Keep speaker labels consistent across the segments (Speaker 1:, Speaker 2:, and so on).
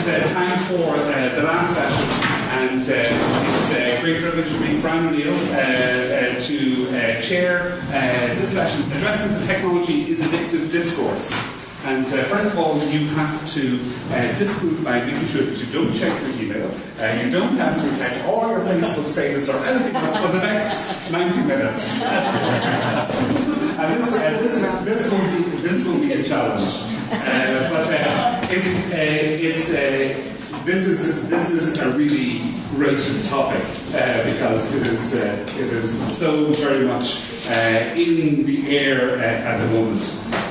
Speaker 1: time for the last session, and it's a great privilege for me, Brian O'Neill, to chair this session, addressing the technology is addictive discourse. And first of all, you have to disprove by making sure that you don't check your email, you don't answer a text or your Facebook status or anything else for the next 90 minutes. And this will be a challenge. This is a really great topic because it is so very much in the air at the moment,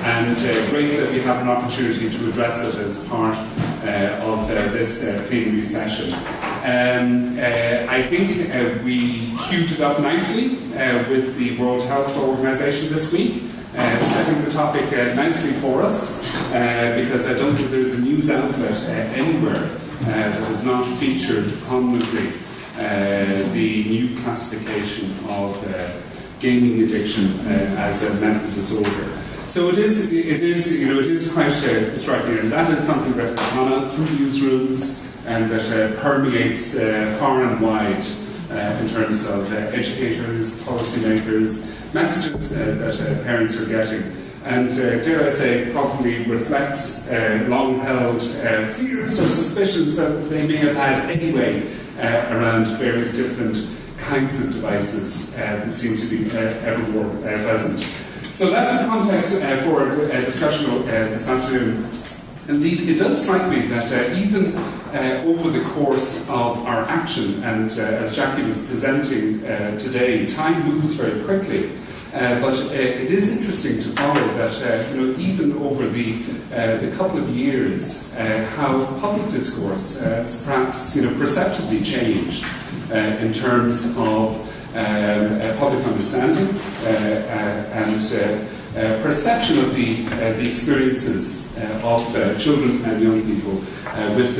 Speaker 1: and great that we have an opportunity to address it as part of this plenary session. I think we queued it up nicely with the World Health Organization this week, setting the topic nicely for us, because I don't think there's a news outlet anywhere that has not featured prominently the new classification of gaming addiction as a mental disorder. So it is quite striking, and that is something that has gone out through newsrooms and that permeates far and wide in terms of educators, policymakers, messages that parents are getting. And dare I say, probably reflects long-held fears or suspicions that they may have had anyway around various different kinds of devices that seem to be ever more present. So that's the context for a discussion this afternoon. Indeed, it does strike me that even over the course of our action, and as Jackie was presenting today, time moves very quickly. But it is interesting to follow that even over the couple of years, how public discourse has perhaps perceptibly changed in terms of public understanding and perception of the experiences of children and young people with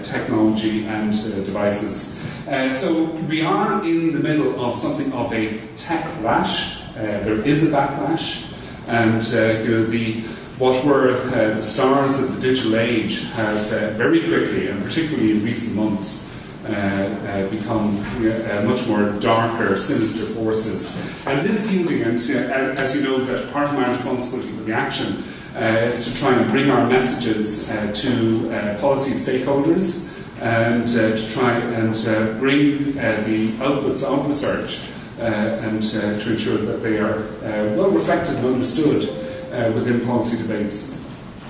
Speaker 1: technology and devices. So we are in the middle of something of a tech rash. There is a backlash, and what were the stars of the digital age have very quickly, and particularly in recent months, become much more darker, sinister forces. And it is yielding, and as you know, that part of my responsibility for the action is to try and bring our messages to policy stakeholders, and to try and bring the outputs of research and to ensure that they are well reflected and understood within policy debates.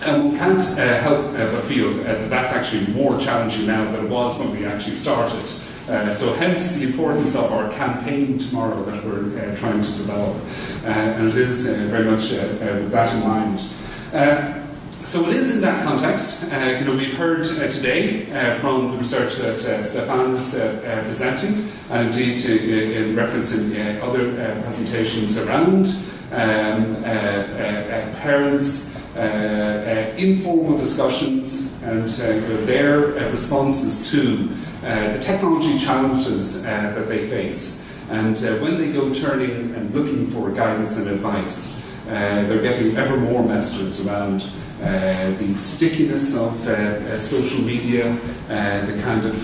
Speaker 1: And we can't help but feel that that's actually more challenging now than it was when we actually started. So hence the importance of our campaign tomorrow that we're trying to develop. And it is very much with that in mind. So it is in that context. We've heard today from the research that Stefan is presenting, and indeed in reference in other presentations around parents, informal discussions, and their responses to the technology challenges that they face. And when they go turning and looking for guidance and advice, they're getting ever more messages around the stickiness of social media, the kind of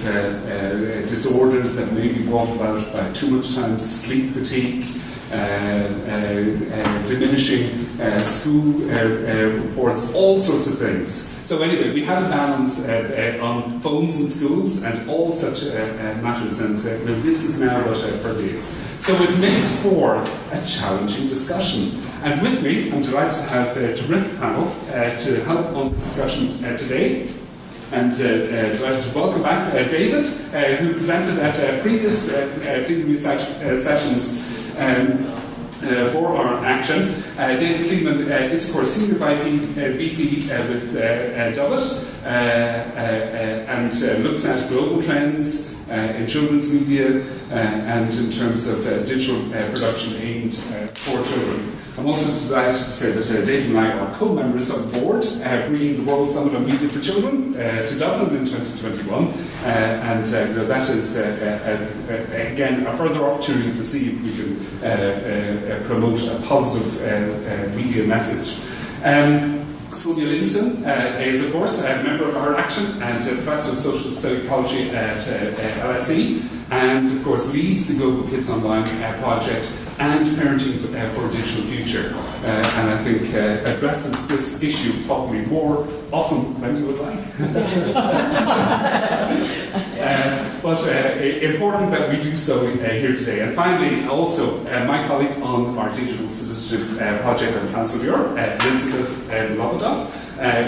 Speaker 1: disorders that may be brought about by too much time, sleep fatigue, diminishing school reports, all sorts of things. So anyway, we have a balance on phones in schools and all such matters, and this is now what permeates. So it makes for a challenging discussion. And with me, I'm delighted to have a terrific panel to help on the discussion today. And delighted to welcome back David, who presented at previous plenary sessions for our action. David Kliegman is, of course, Senior VP with Dublin, and looks at global trends in children's media and in terms of digital production aimed for children. I'm also delighted to say that David and I are co-members of the board, bringing the World Summit on Media for Children to Dublin in 2021, and that is, again, a further opportunity to see if we can promote a positive media message. Sonia Livingston is, of course, a member of our Action and Professor of Social Psychology at LSE, and, of course, leads the Global Kids Online project and Parenting for a Digital Future, and I think addresses this issue probably more often than you would like. But important that we do so here today. And finally, also, my colleague on our Digital Citizenship Project on Council of Europe, Elizabeth Lobodoff,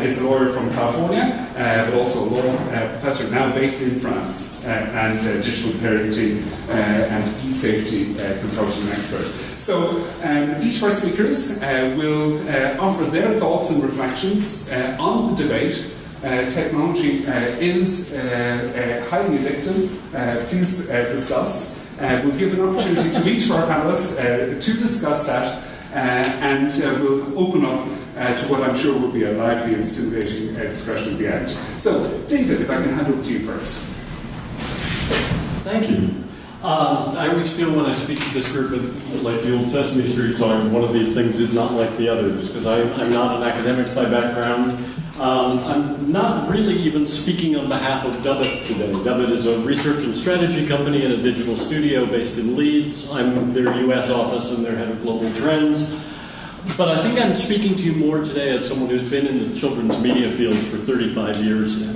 Speaker 1: is a lawyer from California, but also a law professor now based in France, and digital parenting and e-safety consultant and expert. So each of our speakers will offer their thoughts and reflections on the debate. Technology is highly addictive. Please discuss. We'll give an opportunity to each of our panelists to discuss that, and we'll open up to what I'm sure will be a lively and stimulating discussion at the end. So, David, if I can hand over to you first.
Speaker 2: Thank you. I always feel when I speak to this group like the old Sesame Street song, one of these things is not like the others, because I'm not an academic by background. I'm not really even speaking on behalf of Dubbit today. Dubbit is a research and strategy company and a digital studio based in Leeds. I'm their US office and their head of global trends. But I think I'm speaking to you more today as someone who's been in the children's media field for 35 years now,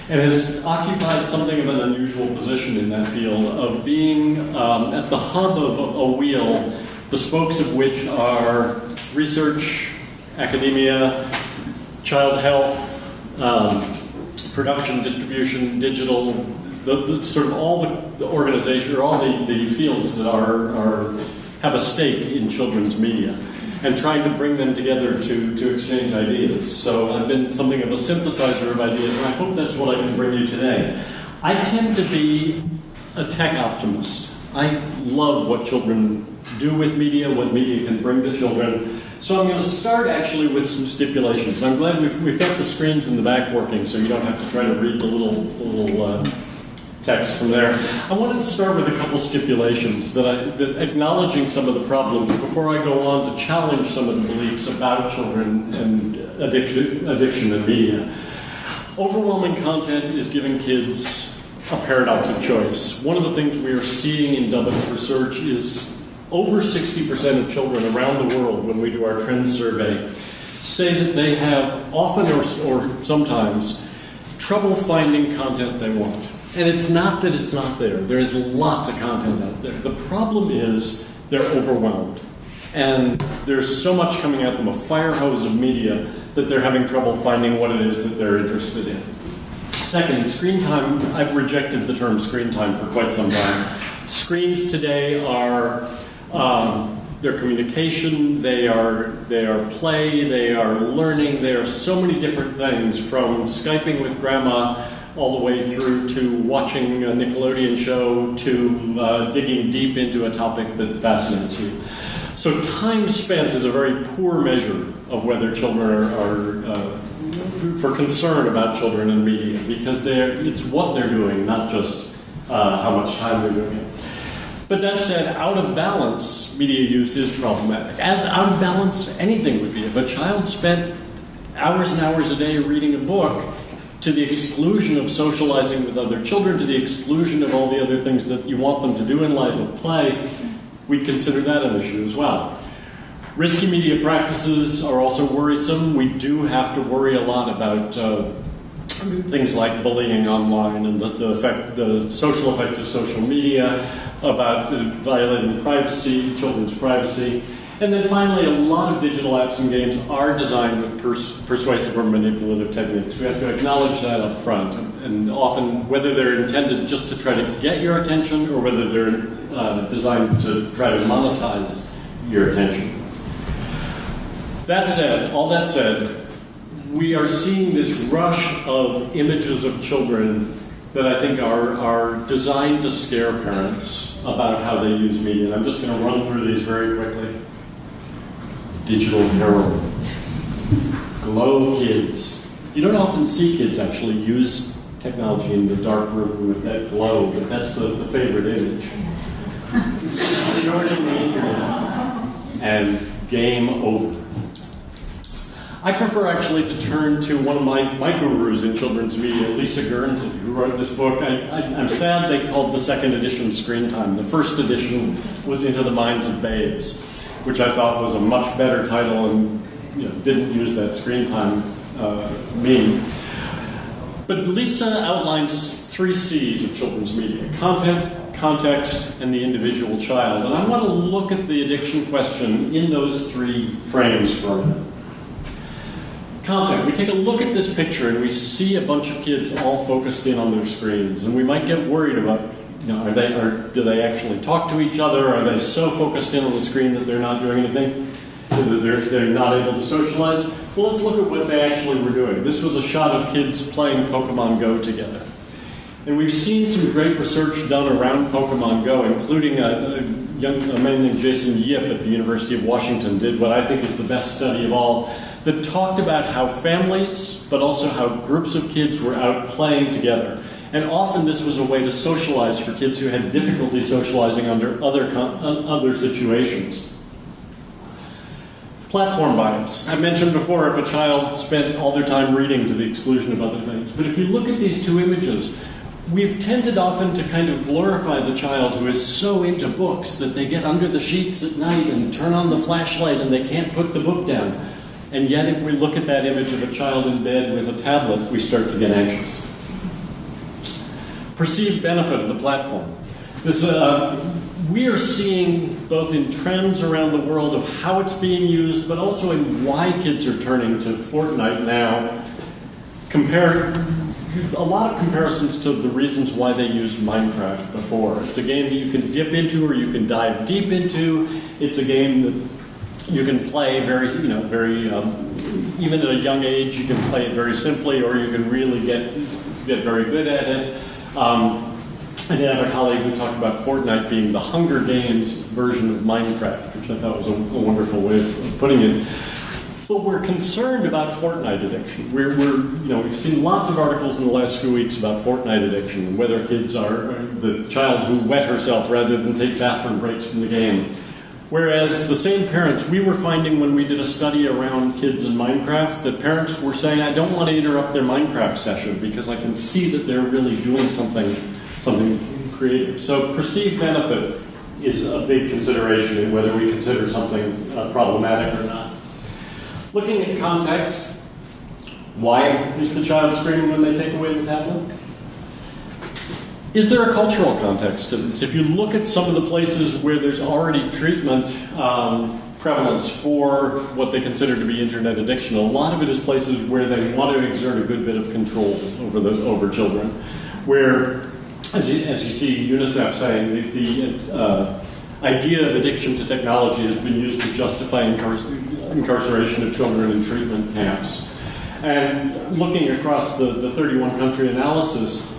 Speaker 2: and has occupied something of an unusual position in that field of being at the hub of a wheel, the spokes of which are research, academia, child health, production, distribution, digital, the sort of all the organization, or all the fields that have a stake in children's media, and trying to bring them together to exchange ideas. So I've been something of a synthesizer of ideas, and I hope that's what I can bring you today. I tend to be a tech optimist. I love what children do with media, what media can bring to children. So I'm going to start actually with some stipulations. I'm glad we've got the screens in the back working, so you don't have to try to read the little text from there. I wanted to start with a couple stipulations that acknowledging some of the problems before I go on to challenge some of the beliefs about children and addiction and media. Overwhelming content is giving kids a paradox of choice. One of the things we are seeing in Dubbit's research is over 60% of children around the world, when we do our trends survey, say that they have often or sometimes trouble finding content they want. And it's not that it's not there. There's lots of content out there. The problem is they're overwhelmed. And there's so much coming at them, a fire hose of media, that they're having trouble finding what it is that they're interested in. Second, screen time. I've rejected the term screen time for quite some time. Screens today are their communication, they are play, they are learning, they are so many different things, from Skyping with grandma all the way through to watching a Nickelodeon show to digging deep into a topic that fascinates you. So time spent is a very poor measure of whether children are for concern about children and media, because it's what they're doing, not just how much time they're doing it. But that said, out of balance media use is problematic. As out of balance anything would be. If a child spent hours and hours a day reading a book, to the exclusion of socializing with other children, to the exclusion of all the other things that you want them to do in life of play, we'd consider that an issue as well. Risky media practices are also worrisome. We do have to worry a lot about things like bullying online and the social effects of social media, about violating privacy, children's privacy. And then finally, a lot of digital apps and games are designed with persuasive or manipulative techniques. We have to acknowledge that up front. And often, whether they're intended just to try to get your attention or whether they're designed to try to monetize your attention. All that said, we are seeing this rush of images of children that I think are designed to scare parents about how they use media. And I'm just going to run through these very quickly. Digital heroin. Glow kids. You don't often see kids actually use technology in the dark room with that glow, but that's the favorite image. Shorting the internet. And game over. I prefer actually to turn to one of my gurus in children's media, Lisa Guernsey, who wrote this book. I'm sad they called the second edition Screen Time. The first edition was Into the Minds of Babes, which I thought was a much better title and didn't use that screen time meme. But Lisa outlines 3 C's of children's media: content, context, and the individual child. And I want to look at the addiction question in those 3 frames for a minute. Content. We take a look at this picture and we see a bunch of kids all focused in on their screens, and we might get worried about, do they actually talk to each other? Are they so focused in on the screen that they're not doing anything? That they're not able to socialize? Well, let's look at what they actually were doing. This was a shot of kids playing Pokemon Go together. And we've seen some great research done around Pokemon Go, including a man named Jason Yip at the University of Washington did what I think is the best study of all, that talked about how families, but also how groups of kids were out playing together. And often this was a way to socialize for kids who had difficulty socializing under other situations. Platform bias. I mentioned before, if a child spent all their time reading to the exclusion of other things. But if you look at these 2 images, we've tended often to kind of glorify the child who is so into books that they get under the sheets at night and turn on the flashlight and they can't put the book down. And yet, if we look at that image of a child in bed with a tablet, we start to get anxious. Perceived benefit of the platform. We are seeing both in trends around the world of how it's being used, but also in why kids are turning to Fortnite now. A lot of comparisons to the reasons why they used Minecraft before. It's a game that you can dip into or you can dive deep into. It's a game that you can play even at a young age, you can play it very simply, or you can really get very good at it. I did have a colleague who talked about Fortnite being the Hunger Games version of Minecraft, which I thought was a wonderful way of putting it. But we're concerned about Fortnite addiction. We've seen lots of articles in the last few weeks about Fortnite addiction and whether kids are the child who wet herself rather than take bathroom breaks from the game. Whereas the same parents, we were finding when we did a study around kids in Minecraft that parents were saying, I don't want to interrupt their Minecraft session because I can see that they're really doing something creative. So perceived benefit is a big consideration in whether we consider something problematic or not. Looking at context, why is the child screaming when they take away the tablet? Is there a cultural context to this? If you look at some of the places where there's already treatment prevalence for what they consider to be internet addiction, a lot of it is places where they want to exert a good bit of control over children. Where, as you see UNICEF saying, the idea of addiction to technology has been used to justify incarceration of children in treatment camps. And looking across the 31-country analysis,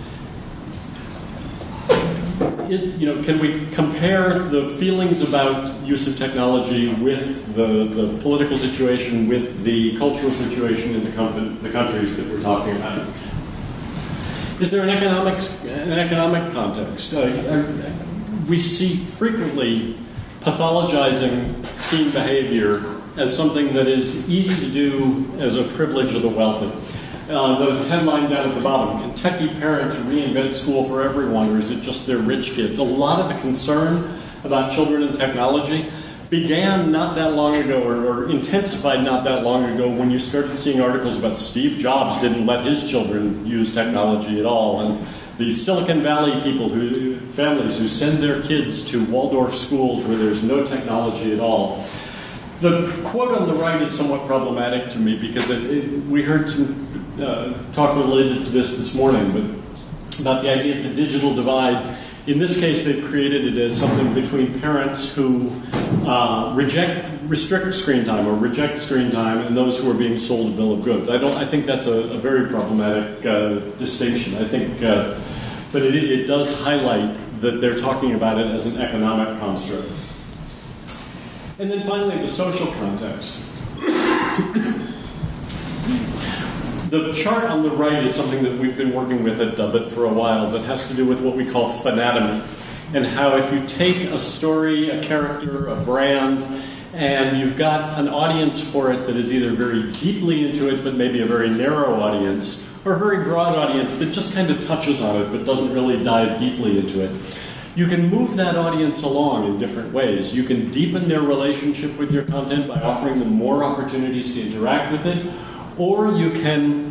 Speaker 2: can we compare the feelings about use of technology with the political situation, with the cultural situation in the countries that we're talking about? Is there an economic context? We see frequently pathologizing teen behavior as something that is easy to do as a privilege of the wealthy. The headline down at the bottom, Kentucky parents reinvent school for everyone, or is it just their rich kids? A lot of the concern about children and technology began not that long ago, or intensified not that long ago, when you started seeing articles about Steve Jobs didn't let his children use technology at all, and the Silicon Valley families who send their kids to Waldorf schools where there's no technology at all. The quote on the right is somewhat problematic to me because we heard some talk related to this morning, but about the idea of the digital divide. In this case, they've created it as something between parents who restrict screen time or reject screen time and those who are being sold a bill of goods. I think that's a very problematic distinction. I think, but it does highlight that they're talking about it as an economic construct. And then finally, the social context. The chart on the right is something that we've been working with at Dubbit for a while that has to do with what we call fanatomy, and how if you take a story, a character, a brand, and you've got an audience for it that is either very deeply into it, but maybe a very narrow audience, or a very broad audience that just kind of touches on it, but doesn't really dive deeply into it. You can move that audience along in different ways. You can deepen their relationship with your content by offering them more opportunities to interact with it, or you can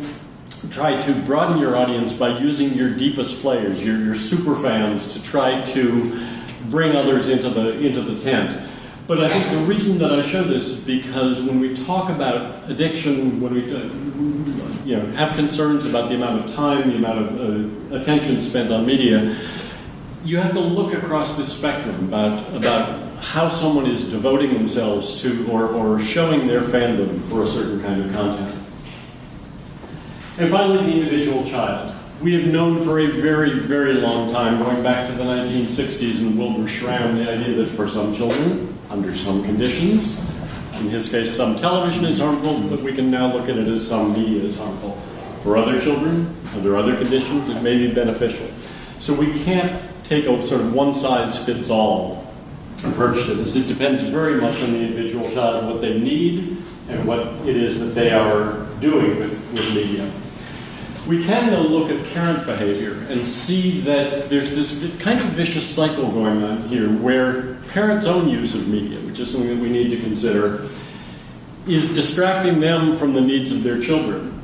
Speaker 2: try to broaden your audience by using your deepest players, your super fans, to try to bring others into the tent. But I think the reason that I show this is because when we talk about addiction, when we have concerns about the amount of time, the amount of attention spent on media, you have to look across this spectrum about how someone is devoting themselves to or showing their fandom for a certain kind of content. And finally, the individual child. We have known for a very, very long time, going back to the 1960s and Wilbur Schramm, the idea that for some children, under some conditions, in his case some television is harmful, but we can now look at it as some media is harmful. For other children, under other conditions, it may be beneficial. So we can't take a sort of one-size-fits-all approach to this. It depends very much on the individual child, what they need, and what it is that they are doing with media. We can, though, look at parent behavior and see that there's this kind of vicious cycle going on here where parents' own use of media, which is something that we need to consider, is distracting them from the needs of their children.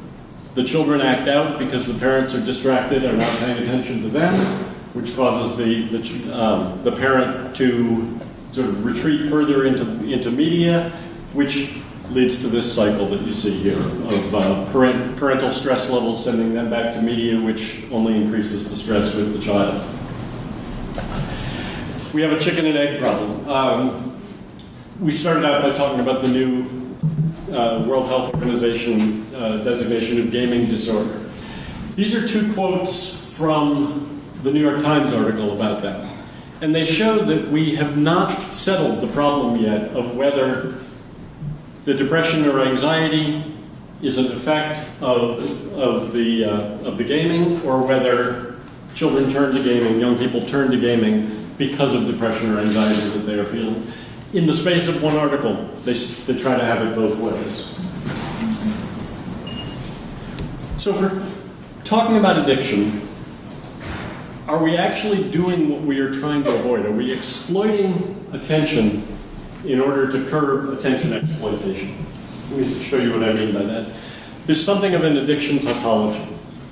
Speaker 2: The children act out because the parents are distracted or not paying attention to them, which causes the parent to sort of retreat further into media, which leads to this cycle that you see here of parental stress levels sending them back to media, which only increases the stress with the child. We have a chicken and egg problem. We started out by talking about the new World Health Organization designation of gaming disorder. These are two quotes from the New York Times article about that. And they show that we have not settled the problem yet of whether the depression or anxiety is an effect of the gaming, or whether children turn to gaming, young people turn to gaming because of depression or anxiety that they are feeling. In the space of one article, they try to have it both ways. So if we're talking about addiction, are we actually doing what we are trying to avoid? Are we exploiting attention in order to curb attention exploitation? Let me show you what I mean by that. There's something of an addiction tautology.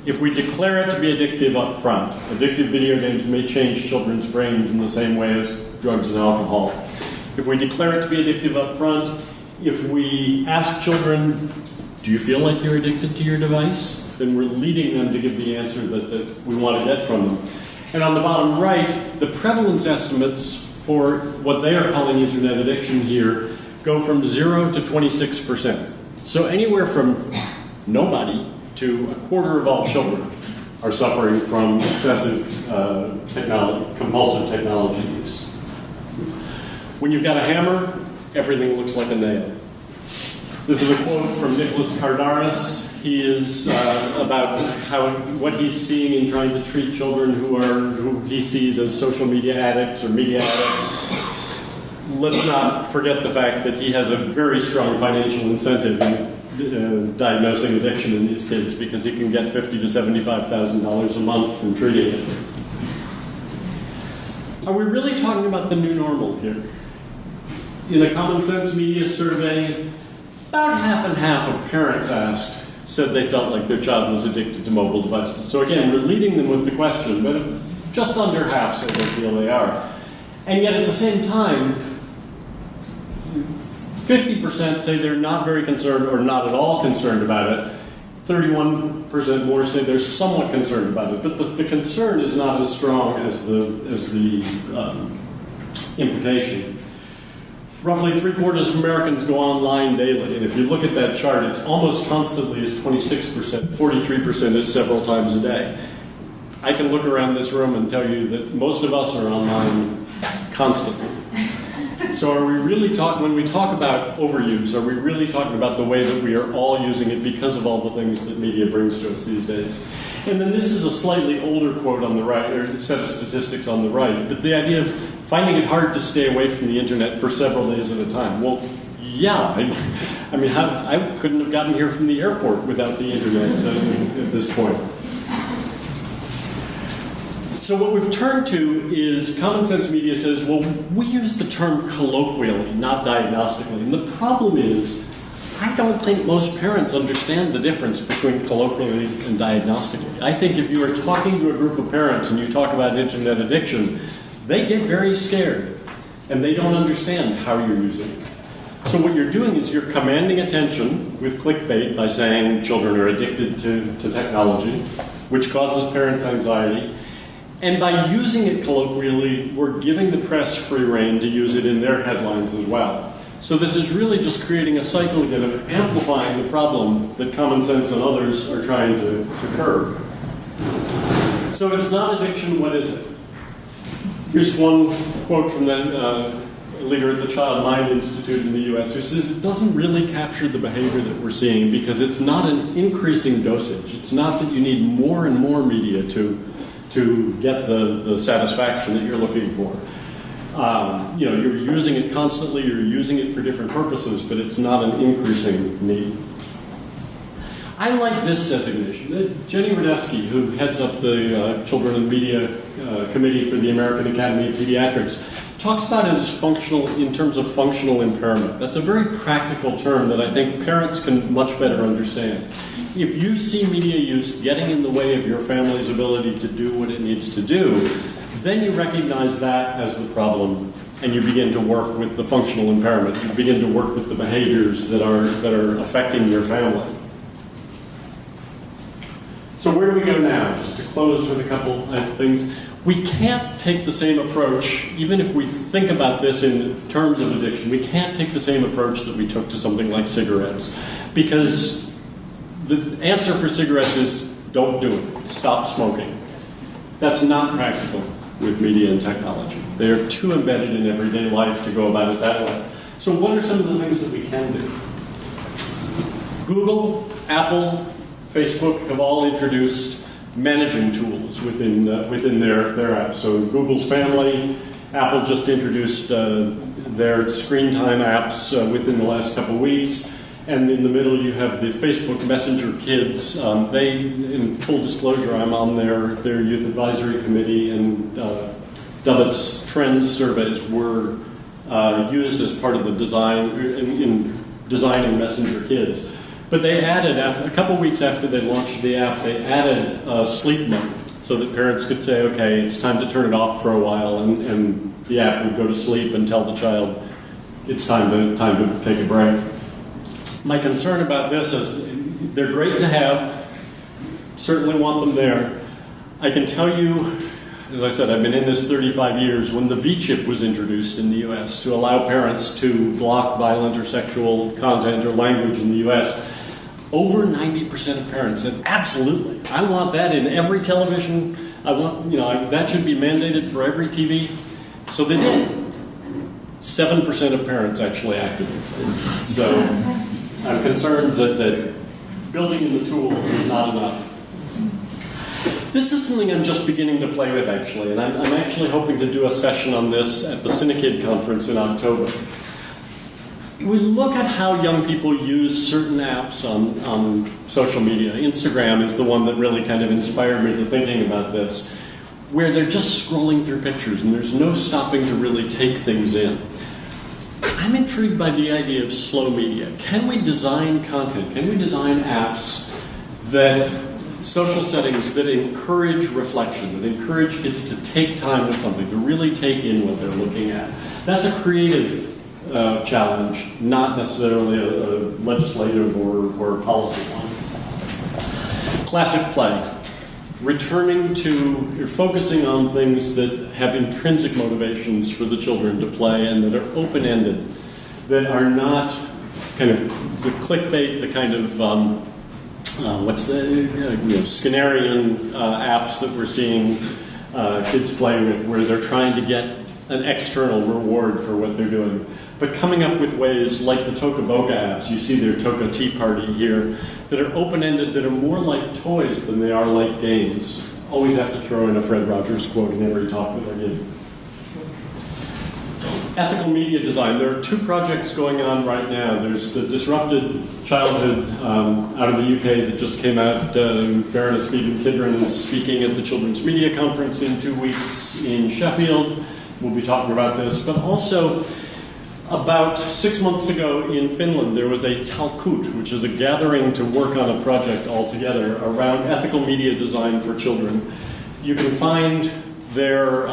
Speaker 2: If we declare it to be addictive up front, addictive video games may change children's brains in the same way as drugs and alcohol. If we declare it to be addictive up front, if we ask children, do you feel like you're addicted to your device? Then we're leading them to give the answer that we want to get from them. And on the bottom right, the prevalence estimates for what they are calling internet addiction here go from 0 to 26%. So anywhere from nobody to a quarter of all children are suffering from excessive compulsive technology use. When you've got a hammer, everything looks like a nail. This is a quote from Nicholas Kardaras. He is about what he's seeing in trying to treat children who he sees as social media addicts or media addicts. Let's not forget the fact that he has a very strong financial incentive in diagnosing addiction in these kids, because he can get $50,000 to $75,000 a month from treating it. Are we really talking about the new normal here? In a Common Sense Media survey, about half and half of parents asked said they felt like their child was addicted to mobile devices. So again, we're leading them with the question, but just under half say they feel they are. And yet at the same time, 50% say they're not very concerned or not at all concerned about it. 31% more say they're somewhat concerned about it. But the concern is not as strong as the implication. Roughly 3/4 of Americans go online daily, and if you look at that chart, it's almost constantly is 26%, 43% is several times a day. I can look around this room and tell you that most of us are online constantly. So are we really when we talk about overuse, are we really talking about the way that we are all using it because of all the things that media brings to us these days? And then this is a slightly older quote on the right, or a set of statistics on the right, but the idea of finding it hard to stay away from the internet for several days at a time. Well, Yeah, I mean, I couldn't have gotten here from the airport without the internet at this point. So what we've turned to is common sense media says, well, we use the term colloquially, not diagnostically. And the problem is, I don't think most parents understand the difference between colloquially and diagnostically. I think if you are talking to a group of parents and you talk about internet addiction, they get very scared and they don't understand how you're using it. So what you're doing is you're commanding attention with clickbait by saying children are addicted to technology, which causes parents anxiety. And by using it colloquially, we're giving the press free rein to use it in their headlines as well. So this is really just creating a cycle again of amplifying the problem that Common Sense and others are trying to curb. So it's not addiction, what is it? Here's one quote from the leader at the Child Mind Institute in the US who says it doesn't really capture the behavior that we're seeing because it's not an increasing dosage. It's not that you need more and more media to get the satisfaction that you're looking for. You're using it constantly, you're using it for different purposes, but it's not an increasing need. I like this designation. Jenny Radesky, who heads up the Children and Media Committee for the American Academy of Pediatrics, talks about it as functional in terms of functional impairment. That's a very practical term that I think parents can much better understand. If you see media use getting in the way of your family's ability to do what it needs to do, then you recognize that as the problem and you begin to work with the functional impairment. You begin to work with the behaviors that are affecting your family. So where do we go now? Just to close with a couple of things. We can't take the same approach, even if we think about this in terms of addiction, we can't take the same approach that we took to something like cigarettes. Because the answer for cigarettes is don't do it. Stop smoking. That's not practical with media and technology. They are too embedded in everyday life to go about it that way. So what are some of the things that we can do? Google, Apple, Facebook have all introduced managing tools within their apps. So Google's Family, Apple just introduced their screen time apps within the last couple of weeks. And in the middle you have the Facebook Messenger Kids. They, in full disclosure, I'm on their youth advisory committee, and Dubbett's trends surveys were used as part of the design in designing Messenger Kids. But they added, a couple weeks after they launched the app, they added sleep mode so that parents could say, okay, it's time to turn it off for a while, and the app would go to sleep and tell the child it's time to take a break. My concern about this is they're great to have, certainly want them there. I can tell you, as I said, I've been in this 35 years, when the V-chip was introduced in the US to allow parents to block violent or sexual content or language in the US, over 90% of parents said, absolutely, I want that in every television. I want, that should be mandated for every TV. So they did. 7% of parents actually activated it. So I'm concerned that building in the tools is not enough. This is something I'm just beginning to play with, actually, and I'm actually hoping to do a session on this at the Cinekid conference in October. We look at how young people use certain apps on social media. Instagram is the one that really kind of inspired me to thinking about this, where they're just scrolling through pictures and there's no stopping to really take things in. I'm intrigued by the idea of slow media. Can we design content? Can we design apps that, social settings that encourage reflection, that encourage kids to take time with something, to really take in what they're looking at? That's a creative challenge, not necessarily a legislative or policy one. Classic play. You're focusing on things that have intrinsic motivations for the children to play and that are open-ended, that are not kind of the clickbait, the kind of Skinnerian apps that we're seeing kids play with, where they're trying to get an external reward for what they're doing. But coming up with ways like the Toca Boca apps, you see their Toca Tea Party here, that are open-ended, that are more like toys than they are like games. Always have to throw in a Fred Rogers quote in every talk that I give. Ethical media design. There are two projects going on right now. There's the Disrupted Childhood out of the UK that just came out. Baroness Beaton-Kidron is speaking at the Children's Media Conference in 2 weeks in Sheffield. We'll be talking about this. But also, about 6 months ago in Finland, there was a Talkut, which is a gathering to work on a project all together around ethical media design for children. You can find their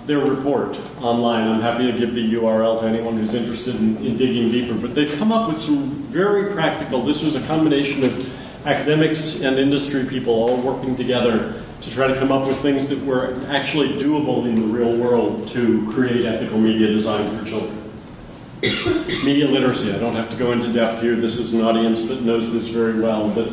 Speaker 2: report online. I'm happy to give the URL to anyone who's interested in digging deeper. But they've come up with some very practical, this was a combination of academics and industry people all working together to try to come up with things that were actually doable in the real world to create ethical media design for children. Media literacy, I don't have to go into depth here. This is an audience that knows this very well. But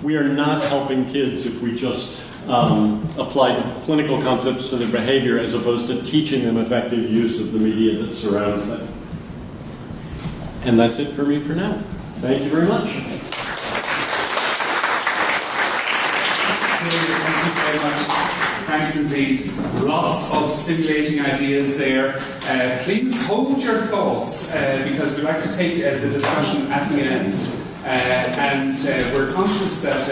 Speaker 2: we are not helping kids if we just apply clinical concepts to their behavior as opposed to teaching them effective use of the media that surrounds them. And that's it for me for now. Thank you very much.
Speaker 1: Thank you very much. Thanks indeed. Lots of stimulating ideas there. Please hold your thoughts because we'd like to take the discussion at the end. And we're conscious that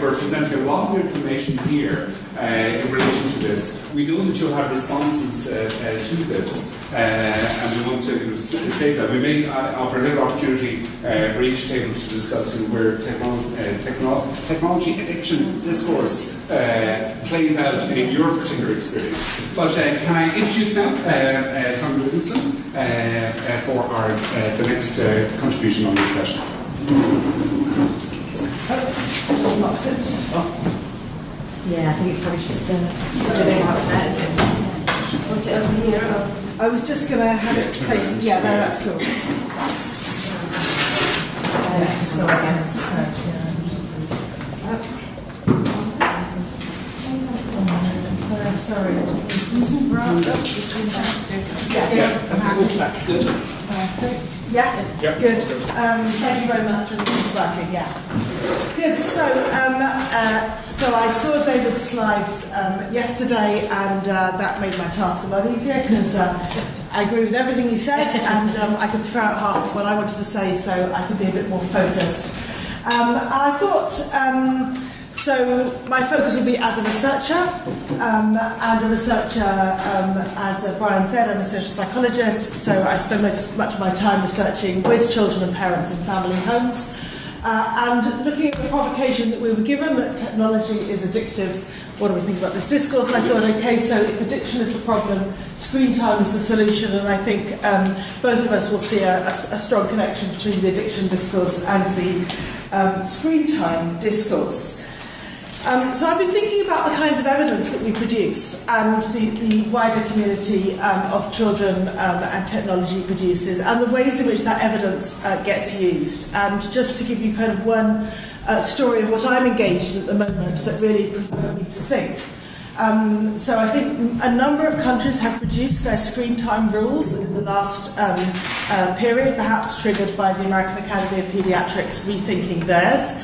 Speaker 1: we're presenting a lot of information here in relation to this. We know that you'll have responses to this, and we want to say that. We may offer a little opportunity for each table to discuss where technology addiction discourse plays out in your particular experience. But can I introduce now Sandra Livingston for the next contribution on this session.
Speaker 3: Just locked it. Yeah, I think it's probably just doing out there, isn't it? Want it over here? Or? I was just going to have it face. Yeah, no, that's cool. So I can start here. Sorry. Yeah,
Speaker 1: that's a good back. Good.
Speaker 3: Yeah?
Speaker 1: Yep.
Speaker 3: Good. Thank you very much. It's working, yeah. Good. So I saw David's slides yesterday, and that made my task a lot easier because I agree with everything he said, and I could throw out half of what I wanted to say so I could be a bit more focused. I thought... So my focus will be as a researcher, and a researcher, as Brian said, I'm a social psychologist, so I spend much of my time researching with children and parents in family homes, and looking at the provocation that we were given that technology is addictive. What do we think about this discourse? And I thought, okay, so if addiction is the problem, screen time is the solution, and I think both of us will see a strong connection between the addiction discourse and the screen time discourse. So I've been thinking about the kinds of evidence that we produce and the wider community of children and technology produces and the ways in which that evidence gets used. And just to give you kind of one story of what I'm engaged in at the moment that really provoked me to think. So I think a number of countries have produced their screen time rules in the last period, perhaps triggered by the American Academy of Pediatrics rethinking theirs.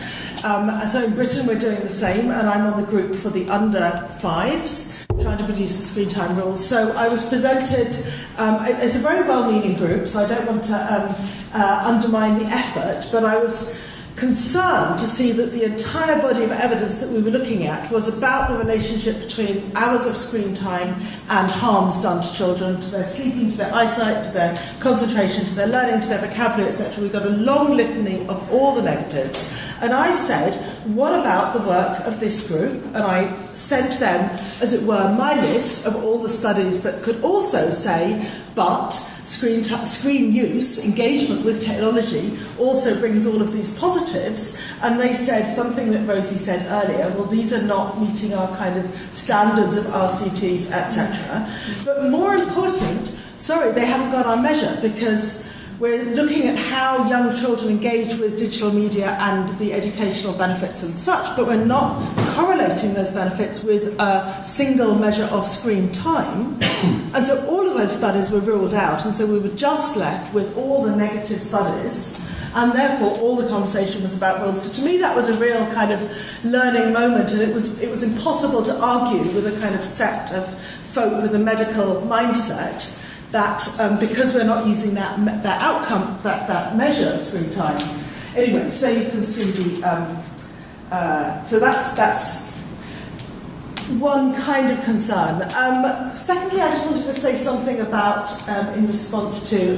Speaker 3: So in Britain we're doing the same, and I'm on the group for the under 5s, trying to produce the screen time rules. So I was presented, it's a very well-meaning group, so I don't want to undermine the effort, but I was concerned to see that the entire body of evidence that we were looking at was about the relationship between hours of screen time and harms done to children, to their sleeping, to their eyesight, to their concentration, to their learning, to their vocabulary, etc. We got a long litany of all the negatives. And I said, what about the work of this group? And I sent them, as it were, my list of all the studies that could also say, but screen use, engagement with technology, also brings all of these positives. And they said something that Rosie said earlier, well, these are not meeting our kind of standards of RCTs, etc. But more important, they haven't got our measure, because we're looking at how young children engage with digital media and the educational benefits and such, but we're not correlating those benefits with a single measure of screen time. And so all of those studies were ruled out, and so we were just left with all the negative studies, and therefore all the conversation was about rules. So to me that was a real kind of learning moment, and it was impossible to argue with a kind of set of folk with a medical mindset that because we're not using that outcome, that measure of screen time. Anyway, so you can see the so that's one kind of concern. Secondly, I just wanted to say something about, in response to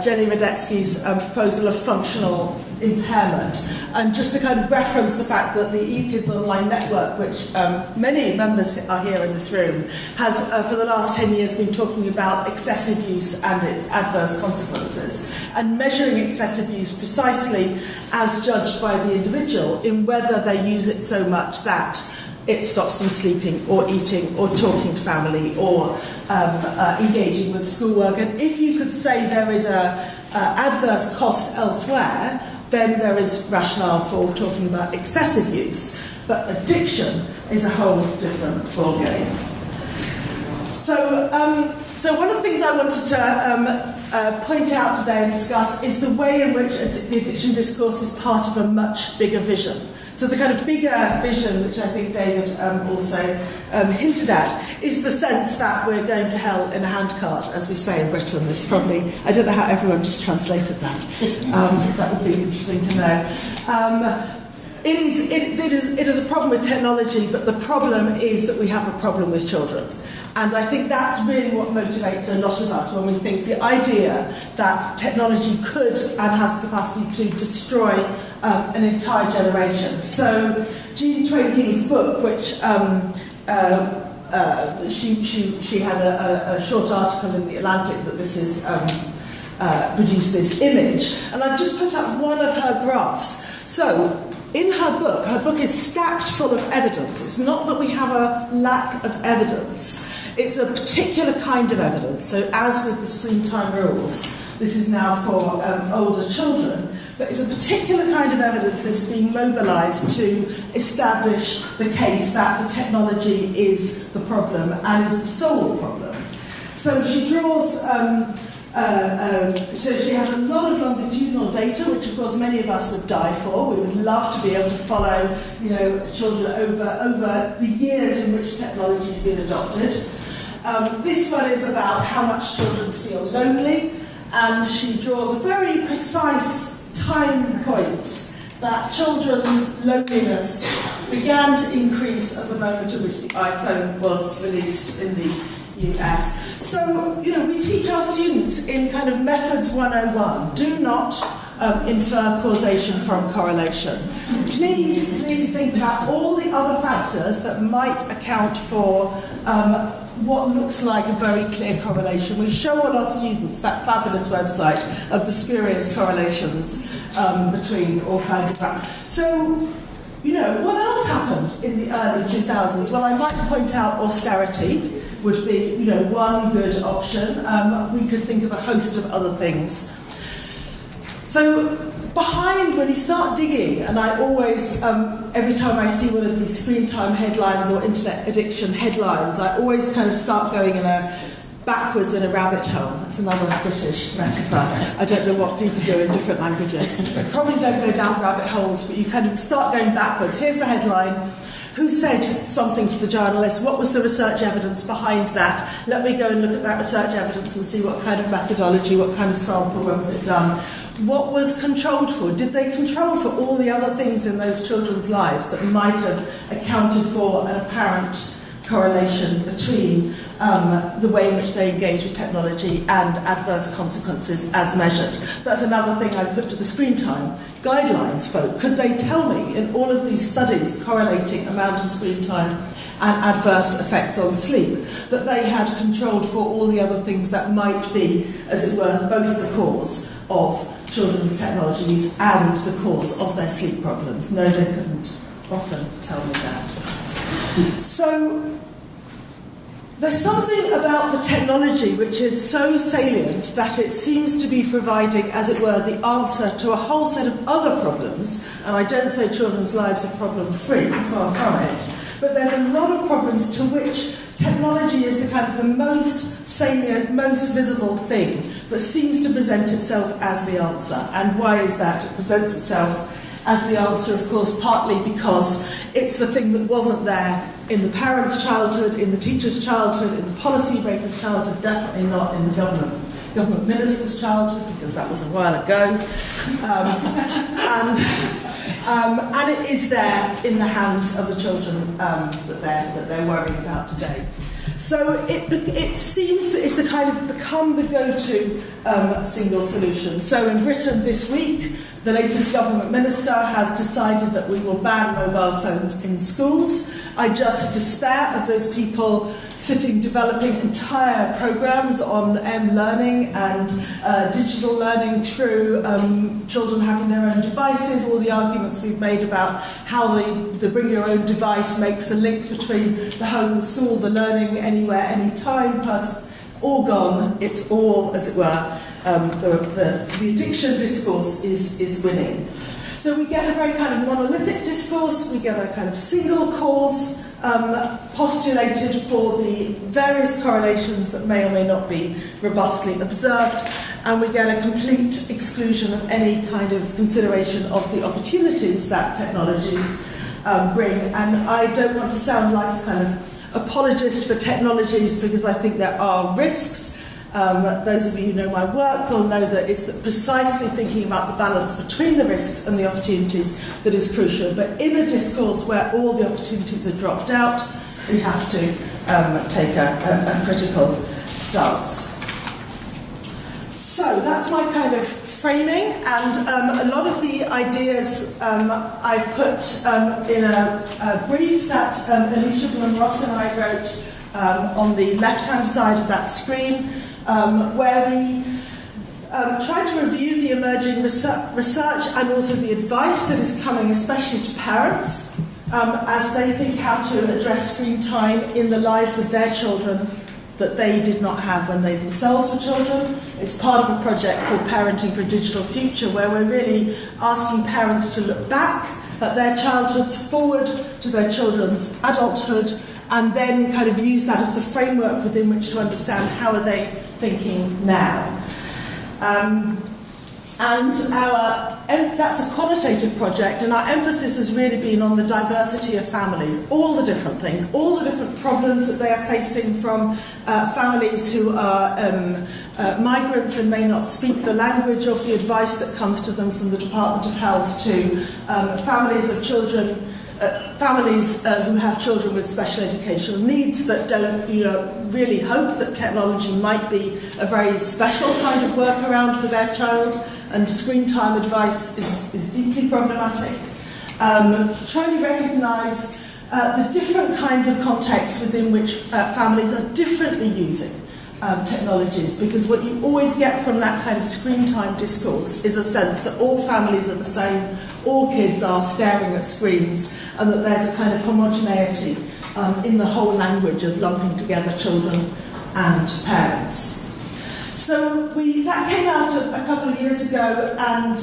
Speaker 3: Jenny Radetzky's proposal of functional impairment, and just to kind of reference the fact that the eKids online network, which many members are here in this room, has for the last 10 years been talking about excessive use and its adverse consequences, and measuring excessive use precisely as judged by the individual in whether they use it so much that it stops them sleeping or eating or talking to family or engaging with schoolwork. And if you could say there is a adverse cost elsewhere, then there is rationale for talking about excessive use. But addiction is a whole different ballgame. So one of the things I wanted to point out today and discuss is the way in which the addiction discourse is part of a much bigger vision. So the kind of bigger vision, which I think David also hinted at, is the sense that we're going to hell in a handcart, as we say in Britain. There's probably, I don't know how everyone just translated that. That would be interesting to know. It is a problem with technology, but the problem is that we have a problem with children. And I think that's really what motivates a lot of us when we think the idea that technology could and has the capacity to destroy an entire generation. So Jean Twain-King's book, which she had a short article in The Atlantic that this is produced this image, and I've just put up one of her graphs. So in her book is stacked full of evidence. It's not that we have a lack of evidence. It's a particular kind of evidence. So as with the screen time rules, this is now for older children, but it's a particular kind of evidence that is being mobilised to establish the case that the technology is the problem and is the sole problem. So she draws, so she has a lot of longitudinal data, which of course many of us would die for. We would love to be able to follow, children over the years in which technology has been adopted. This one is about how much children feel lonely, and she draws a very precise time point that children's loneliness began to increase at the moment at which the iPhone was released in the US. So, we teach our students in kind of Methods 101, do not infer causation from correlation. Please think about all the other factors that might account for what looks like a very clear correlation. We show all our students that fabulous website of the spurious correlations between all kinds of factors. So, what else happened in the early 2000s? Well, I might point out austerity would be, one good option. We could think of a host of other things. So when you start digging, and I always, every time I see one of these screen time headlines or internet addiction headlines, I always kind of start going backwards in a rabbit hole. That's another British metaphor. I don't know what people do in different languages. Probably don't go down rabbit holes, but you kind of start going backwards. Here's the headline. Who said something to the journalist? What was the research evidence behind that? Let me go and look at that research evidence and see what kind of methodology, what kind of sample, when was it done? What was controlled for? Did they control for all the other things in those children's lives that might have accounted for an apparent correlation between the way in which they engage with technology and adverse consequences as measured? That's another thing I put to the screen time guidelines folk. Could they tell me in all of these studies correlating amount of screen time and adverse effects on sleep that they had controlled for all the other things that might be, as it were, both the cause of children's technology use and the cause of their sleep problems? No, they couldn't often tell me that. So there's something about the technology which is so salient that it seems to be providing, as it were, the answer to a whole set of other problems. And I don't say children's lives are problem-free, far from it. But there's a lot of problems to which technology is the kind of the most salient, most visible thing that seems to present itself as the answer. And why is that? It presents itself as the answer, of course, partly because it's the thing that wasn't there in the parents' childhood, in the teacher's childhood, in the policymaker's childhood, definitely not in the government minister's childhood, because that was a while ago. And it is there in the hands of the children that they're worrying about today. So it seems to, it's the kind of become the go-to single solution. So in Britain this week, the latest government minister has decided that we will ban mobile phones in schools. I just despair of those people developing entire programs on learning and digital learning through children having their own devices, all the arguments we've made about how the bring your own device makes the link between the home and the school, the learning anywhere, anytime, all gone. It's all, as it were, the addiction discourse is winning. So we get a very kind of monolithic discourse, we get a kind of single cause postulated for the various correlations that may or may not be robustly observed, and we get a complete exclusion of any kind of consideration of the opportunities that technologies bring. And I don't want to sound like a kind of apologist for technologies, because I think there are risks. Those of you who know my work will know that it's precisely thinking about the balance between the risks and the opportunities that is crucial. But in a discourse where all the opportunities are dropped out, we have to take a critical stance. So that's my kind of framing, and a lot of the ideas I put in a brief that Alicia Blum-Ross and I wrote on the left-hand side of that screen, where we try to review the emerging research and also the advice that is coming, especially to parents, as they think how to address screen time in the lives of their children that they did not have when they themselves were children. It's part of a project called Parenting for a Digital Future, where we're really asking parents to look back at their childhoods, forward to their children's adulthood, and then kind of use that as the framework within which to understand how are they thinking now. And that's a qualitative project, and our emphasis has really been on the diversity of families, all the different things, all the different problems that they are facing, from families who are migrants and may not speak the language of the advice that comes to them from the Department of Health, to families of children, who have children with special educational needs that don't, really hope that technology might be a very special kind of workaround for their child, and screen time advice is deeply problematic. Trying to recognise the different kinds of contexts within which families are differently using technologies, because what you always get from that kind of screen time discourse is a sense that all families are the same, all kids are staring at screens, and that there's a kind of homogeneity in the whole language of lumping together children and parents. So that came out a couple of years ago, and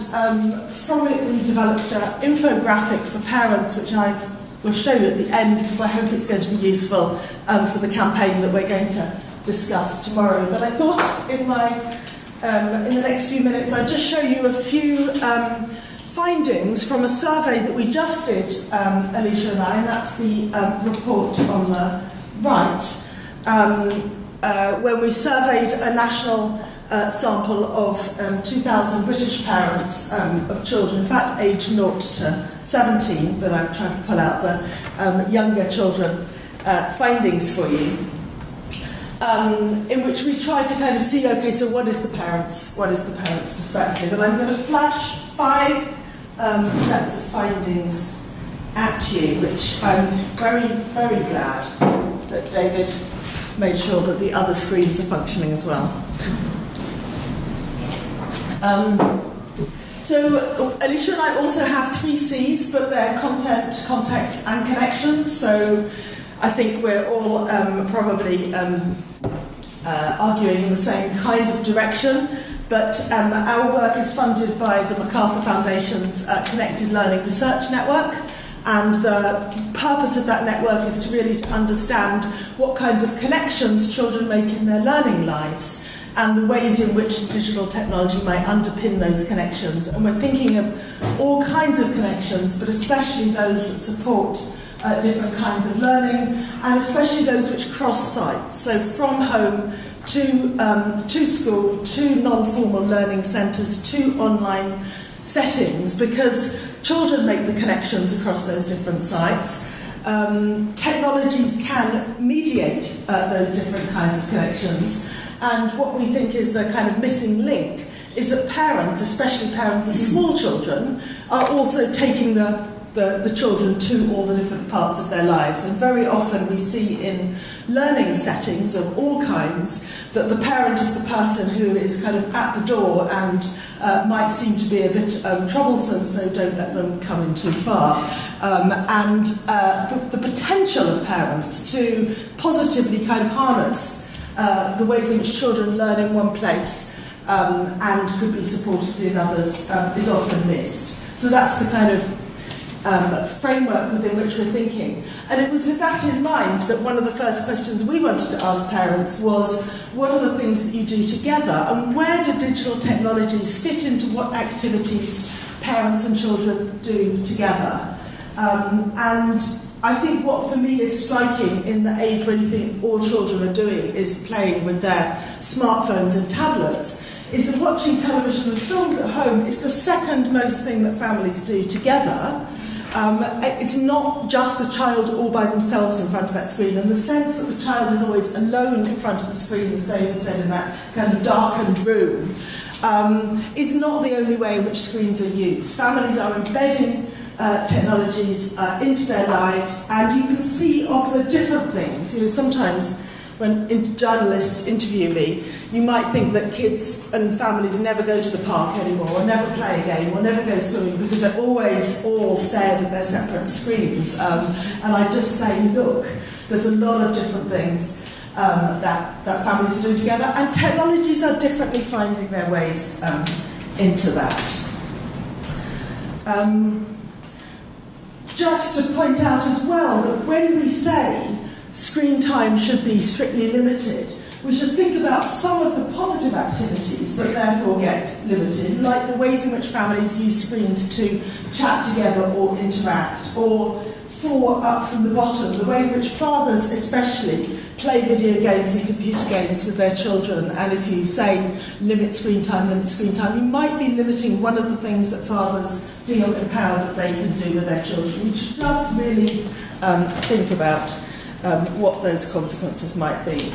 Speaker 3: from it we developed an infographic for parents, which I will show you at the end, because I hope it's going to be useful for the campaign that we're going to discuss tomorrow. But I thought in the next few minutes I'd just show you a few findings from a survey that we just did, Alicia and I, and that's the report on the right, when we surveyed a national sample of 2,000 British parents of children, in fact aged 0 to 17, but I'm trying to pull out the younger children findings for you. In which we try to kind of see, okay, so what is the parents' perspective? And I'm going to flash 5 sets of findings at you, which I'm very, very glad that David made sure that the other screens are functioning as well. So Alicia and I also have 3 C's, but they're content, context, and connection. So I think we're all probably arguing in the same kind of direction, but our work is funded by the MacArthur Foundation's Connected Learning Research Network, and the purpose of that network is to really understand what kinds of connections children make in their learning lives, and the ways in which digital technology might underpin those connections. And we're thinking of all kinds of connections, but especially those that support different kinds of learning, and especially those which cross sites. So from home to school, to non-formal learning centres, to online settings, because children make the connections across those different sites. Technologies can mediate those different kinds of connections, and what we think is the kind of missing link is that parents, especially parents of small children, are also taking the children to all the different parts of their lives. And very often we see in learning settings of all kinds that the parent is the person who is kind of at the door and might seem to be a bit troublesome, so don't let them come in too far. And the potential of parents to positively kind of harness the ways in which children learn in one place and could be supported in others is often missed. So that's the kind of framework within which we're thinking. And it was with that in mind that one of the first questions we wanted to ask parents was, what are the things that you do together, and where do digital technologies fit into what activities parents and children do together? And I think what for me is striking in the age when you think all children are doing is playing with their smartphones and tablets, is that watching television and films at home is the second most thing that families do together. It's not just the child all by themselves in front of that screen, and the sense that the child is always alone in front of the screen, as David said, in that kind of darkened room, is not the only way in which screens are used. Families are embedding technologies into their lives, and you can see of the different things. You know, sometimes when journalists interview me, you might think that kids and families never go to the park anymore, or never play a game, or never go swimming, because they're always all stared at their separate screens. And I just say, look, there's a lot of different things that families are doing together, and technologies are differently finding their ways into that. Just to point out as well that when we say screen time should be strictly limited, we should think about some of the positive activities that therefore get limited, like the ways in which families use screens to chat together or interact, or for up from the bottom, the way in which fathers especially play video games and computer games with their children. And if you say limit screen time, you might be limiting one of the things that fathers feel empowered that they can do with their children. We should just really think about what those consequences might be.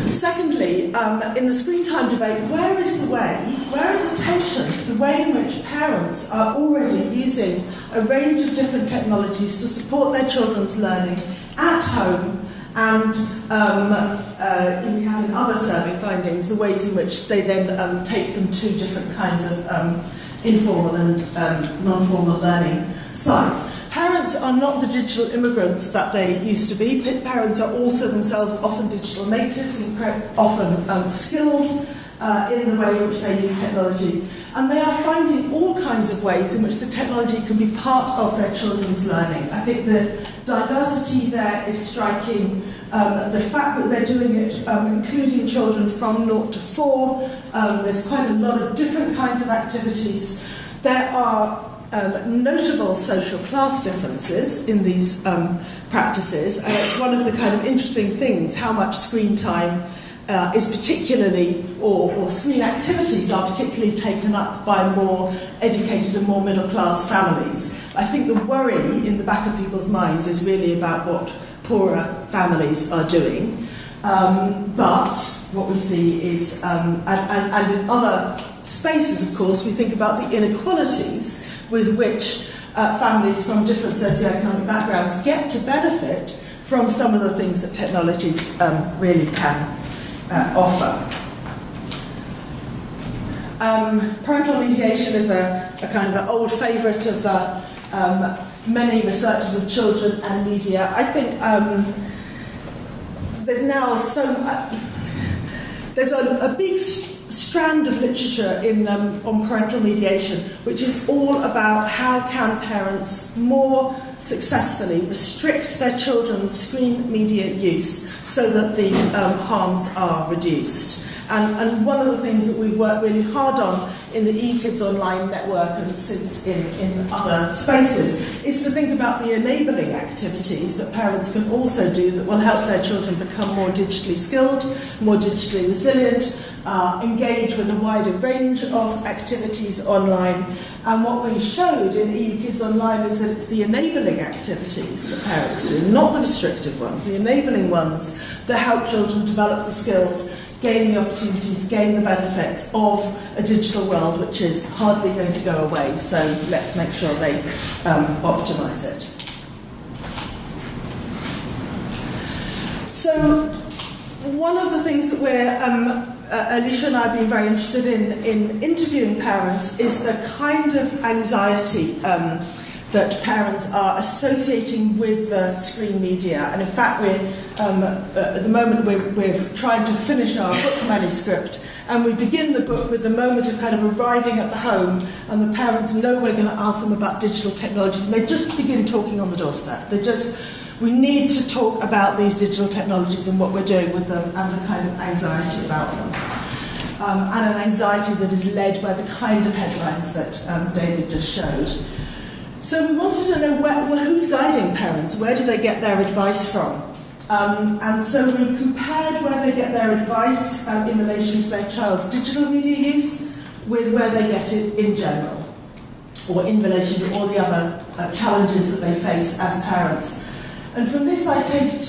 Speaker 3: Secondly, in the screen time debate, where is attention to the way in which parents are already using a range of different technologies to support their children's learning at home, and we have in other survey findings the ways in which they then take them to different kinds of informal and non-formal learning sites. Parents are not the digital immigrants that they used to be. Parents are also themselves often digital natives, and often skilled in the way in which they use technology. And they are finding all kinds of ways in which the technology can be part of their children's learning. I think the diversity there is striking. The fact that they're doing it, including children from 0 to 4, there's quite a lot of different kinds of activities. There are notable social class differences in these practices, and it's one of the kind of interesting things how much screen time is particularly, or screen activities are particularly taken up by more educated and more middle class families. I think the worry in the back of people's minds is really about what poorer families are doing, but what we see is, and in other spaces, of course, we think about the inequalities with which families from different socioeconomic backgrounds get to benefit from some of the things that technologies really can offer. Parental mediation is a kind of an old favourite of many researchers of children and media. I think there's now there's a big strand of literature on parental mediation, which is all about how can parents more successfully restrict their children's screen media use so that the harms are reduced. And one of the things that we've worked really hard on in the eKids Online network and since in other spaces is to think about the enabling activities that parents can also do that will help their children become more digitally skilled, more digitally resilient, engage with a wider range of activities online. And what we showed in eKids Online is that it's the enabling activities that parents do, not the restrictive ones, the enabling ones that help children develop the skills, gain the opportunities, gain the benefits of a digital world which is hardly going to go away. So let's make sure they optimise it. So one of the things that Alicia and I have been very interested in interviewing parents is the kind of anxiety that parents are associating with the screen media. And in fact, at the moment we're trying to finish our book manuscript, and we begin the book with the moment of kind of arriving at the home, and the parents know we're going to ask them about digital technologies, and they just begin talking on the doorstep. We need to talk about these digital technologies and what we're doing with them, and the kind of anxiety about them. And an anxiety that is led by the kind of headlines that David just showed. So we wanted to know who's guiding parents, where do they get their advice from? And so we compared where they get their advice in relation to their child's digital media use with where they get it in general, or in relation to all the other challenges that they face as parents. And from this I take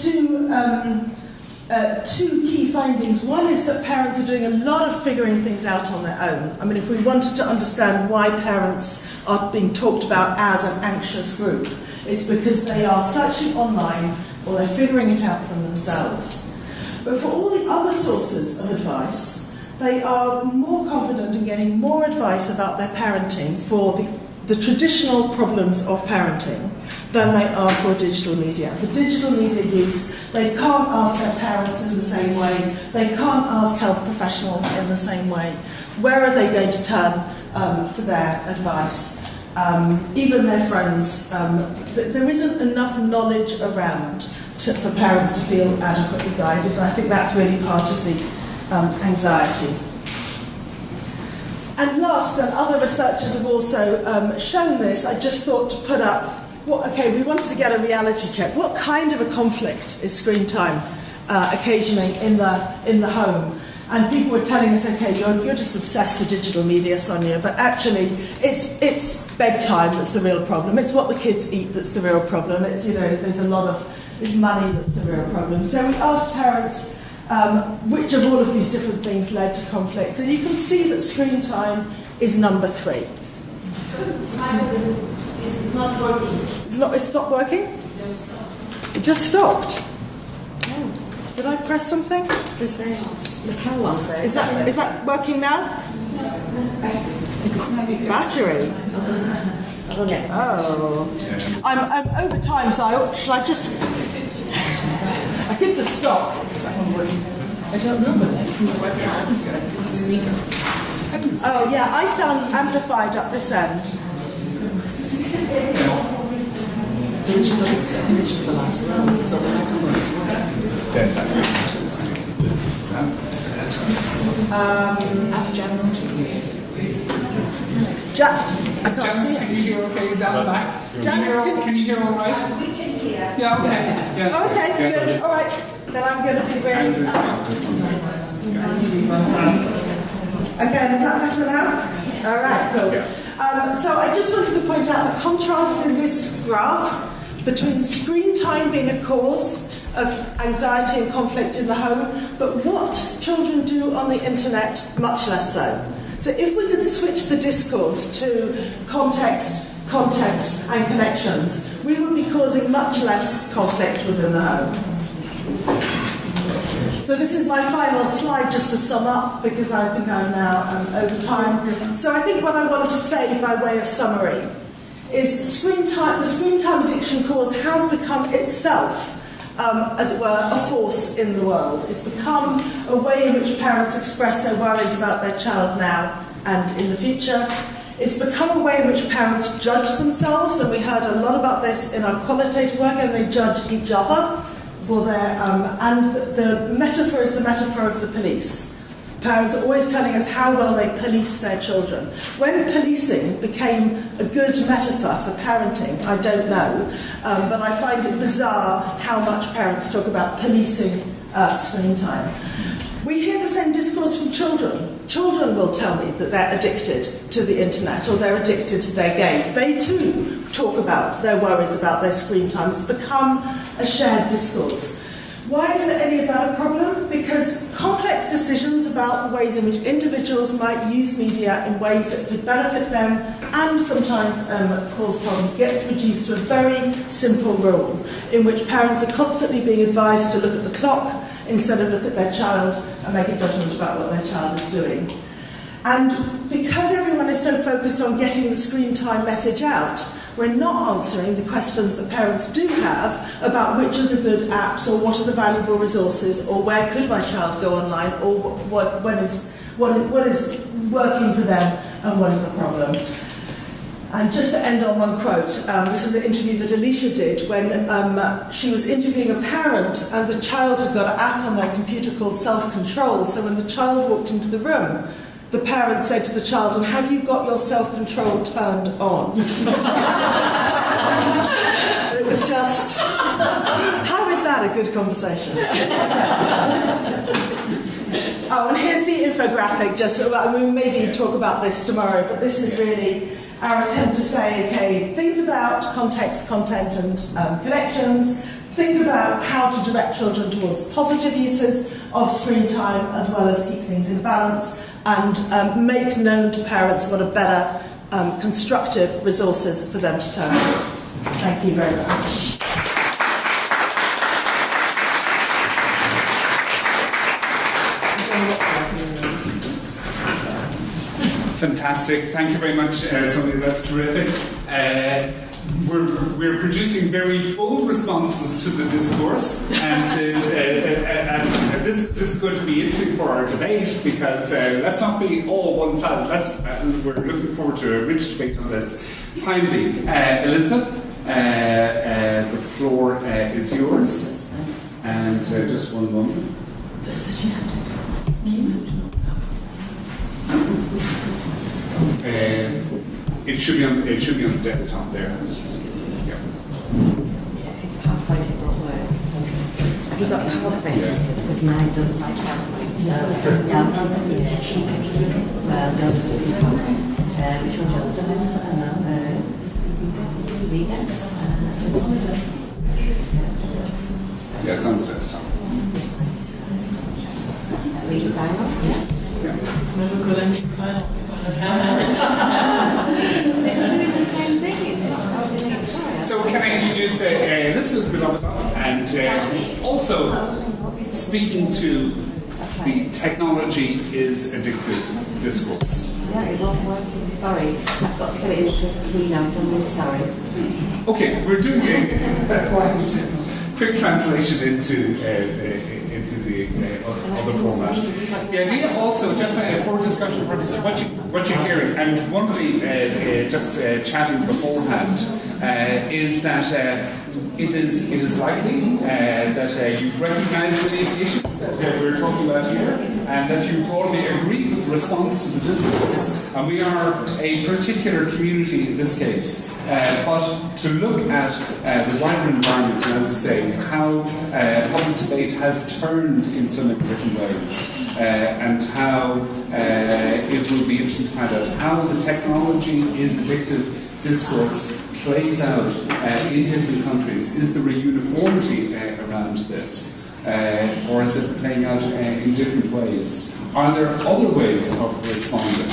Speaker 3: two key findings. One is that parents are doing a lot of figuring things out on their own. I mean, if we wanted to understand why parents are being talked about as an anxious group, it's because they are searching online or they're figuring it out from themselves. But for all the other sources of advice, they are more confident in getting more advice about their parenting for the traditional problems of parenting than they are for digital media. For digital media use, they can't ask their parents in the same way, they can't ask health professionals in the same way. Where are they going to turn for their advice? Even their friends. There isn't enough knowledge around for parents to feel adequately guided, and I think that's really part of the anxiety. And last, and other researchers have also shown this, I just thought to put up, we wanted to get a reality check. What kind of a conflict is screen time occasioning in the home? And people were telling us, okay, you're just obsessed with digital media, Sonia, but actually it's bedtime that's the real problem. It's what the kids eat that's the real problem. It's, it's money that's the real problem. So we asked parents which of all of these different things led to conflicts. And you can see that screen time is number 3.
Speaker 4: So it's not working.
Speaker 3: It stopped working? It just stopped. Oh. Did I press something?
Speaker 5: Is there the power one's there?
Speaker 3: Is that working now? Battery. Oh. I'm over time, so should I just... I could just stop.
Speaker 5: I don't know whether speaker.
Speaker 3: Oh yeah, I sound amplified at this end.
Speaker 5: I think it's just the last row, so the microphone is working. Ask Janice if she can hear.
Speaker 3: I can't see
Speaker 6: can you hear okay down the back?
Speaker 3: Janice,
Speaker 6: can you hear all right?
Speaker 3: We can hear.
Speaker 6: Yeah, okay. Yeah.
Speaker 3: Okay, good. All right. Then I'm going to be very... Okay, is that better now? All right, cool. So I just wanted to point out the contrast in this graph between screen time being a cause of anxiety and conflict in the home, but what children do on the internet, much less so. So if we could switch the discourse to context, content and connections, we would be causing much less conflict within the home. So this is my final slide just to sum up, because I think I'm now over time. So I think what I wanted to say by way of summary is the screen time addiction cause has become itself as it were, a force in the world. It's become a way in which parents express their worries about their child now and in the future. It's become a way in which parents judge themselves, and we heard a lot about this in our qualitative work, and they judge each other for their, and the metaphor is the metaphor of the police. Parents are always telling us how well they police their children. When policing became a good metaphor for parenting, I don't know, but I find it bizarre how much parents talk about policing screen time. We hear the same discourse from children. Children will tell me that they're addicted to the internet or they're addicted to their game. They too talk about their worries about their screen time. It's become a shared discourse. Why is any of that a problem? Because complex decisions about the ways in which individuals might use media in ways that could benefit them and sometimes cause problems gets reduced to a very simple rule in which parents are constantly being advised to look at the clock instead of look at their child and make a judgment about what their child is doing. And because everyone is so focused on getting the screen time message out, we're not answering the questions that parents do have about which are the good apps or what are the valuable resources or where could my child go online or what is working for them and what is a problem. And just to end on one quote, this is an interview that Alicia did when she was interviewing a parent and the child had got an app on their computer called Self-Control. So when the child walked into the room, the parent said to the child, "And have you got your self-control turned on?" It was just, how is that a good conversation? Oh, and here's the infographic. Just we maybe talk about this tomorrow, but this is really our attempt to say, okay, think about context, content, and connections. Think about how to direct children towards positive uses of screen time, as well as keep things in balance, and make known to parents what are better, constructive resources for them to turn to. Thank you very much.
Speaker 1: Fantastic. Thank you very much, Sonia. That's terrific. We're producing very full responses to the discourse, and this is going to be interesting for our debate because let's not be all one-sided. We're looking forward to a rich debate on this. Finally, Elizabeth, the floor is yours, and just one moment. It should be on the desktop there. Yeah.
Speaker 7: It's PowerPoint, it won't work. Have you got PowerPoint? Because mine doesn't like PowerPoint. So, which one do you want? Riga?
Speaker 1: Yeah, it's on the desktop.
Speaker 7: Riga final?
Speaker 1: Yeah.
Speaker 5: Never could enter final.
Speaker 7: It's doing the same thing, isn't it?
Speaker 1: So can I introduce Elizabeth Beloved, and also speaking to the technology is addictive discourse.
Speaker 7: Yeah, it won't work. Sorry, I've got to get it into Keynote. I'm really sorry.
Speaker 1: Okay, we're doing a quick translation into the other format. The idea also, just for discussion purposes, what you're hearing, and one of the just chatting beforehand, is that it is likely that you recognise many of the issues that we're talking about here, and that you broadly agree with the response to the discourse. And we are a particular community in this case, but to look at the wider environment, and as I say, how public debate has turned in so many different ways, and how it will be interesting to find out how the technology is addictive discourse plays out in different countries. Is there a uniformity around this, or is it playing out in different ways? Are there other ways of responding,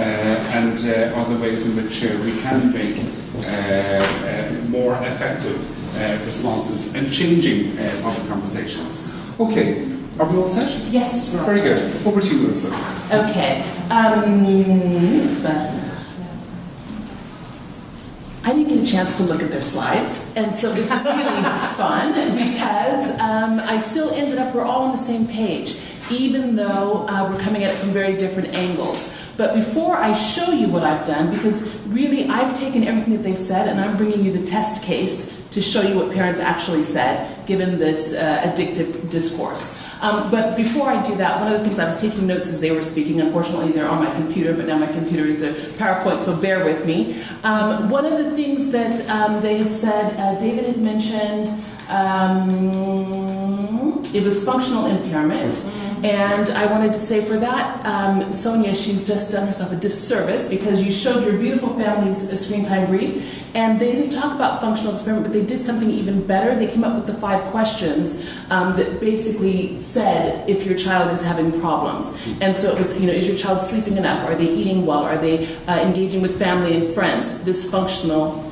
Speaker 1: and other ways in which we can make more effective responses and changing public conversations? Okay, are we all set?
Speaker 7: Yes.
Speaker 1: Very good. Over to you, Elizabeth.
Speaker 7: Okay.
Speaker 5: I didn't get a chance to look at their slides, and so it's really fun because I still ended up, we're all on the same page, even though we're coming at it from very different angles. But before I show you what I've done, because really I've taken everything that they've said and I'm bringing you the test case to show you what parents actually said, given this addictive discourse. But before I do that, one of the things I was taking notes as they were speaking, unfortunately they're on my computer, but now my computer is a PowerPoint, so bear with me. One of the things that they had said, David had mentioned, it was functional impairment. And I wanted to say for that, Sonia, she's just done herself a disservice because you showed your beautiful family's screen time brief, and they didn't talk about functional impairment, but they did something even better. They came up with the 5 questions that basically said if your child is having problems. And so it was, is your child sleeping enough? Are they eating well? Are they engaging with family and friends? This functional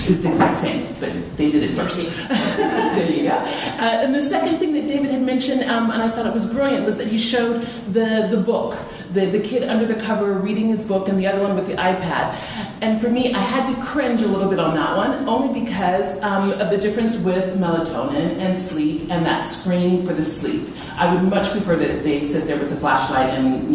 Speaker 5: is the exact same, but they did it first. There you go. And the second thing that David had mentioned, and I thought it was brilliant, was that he showed the book, the kid under the cover reading his book, and the other one with the iPad. And for me, I had to cringe a little bit on that one, only because of the difference with melatonin and sleep and that screen for the sleep. I would much prefer that they sit there with the flashlight and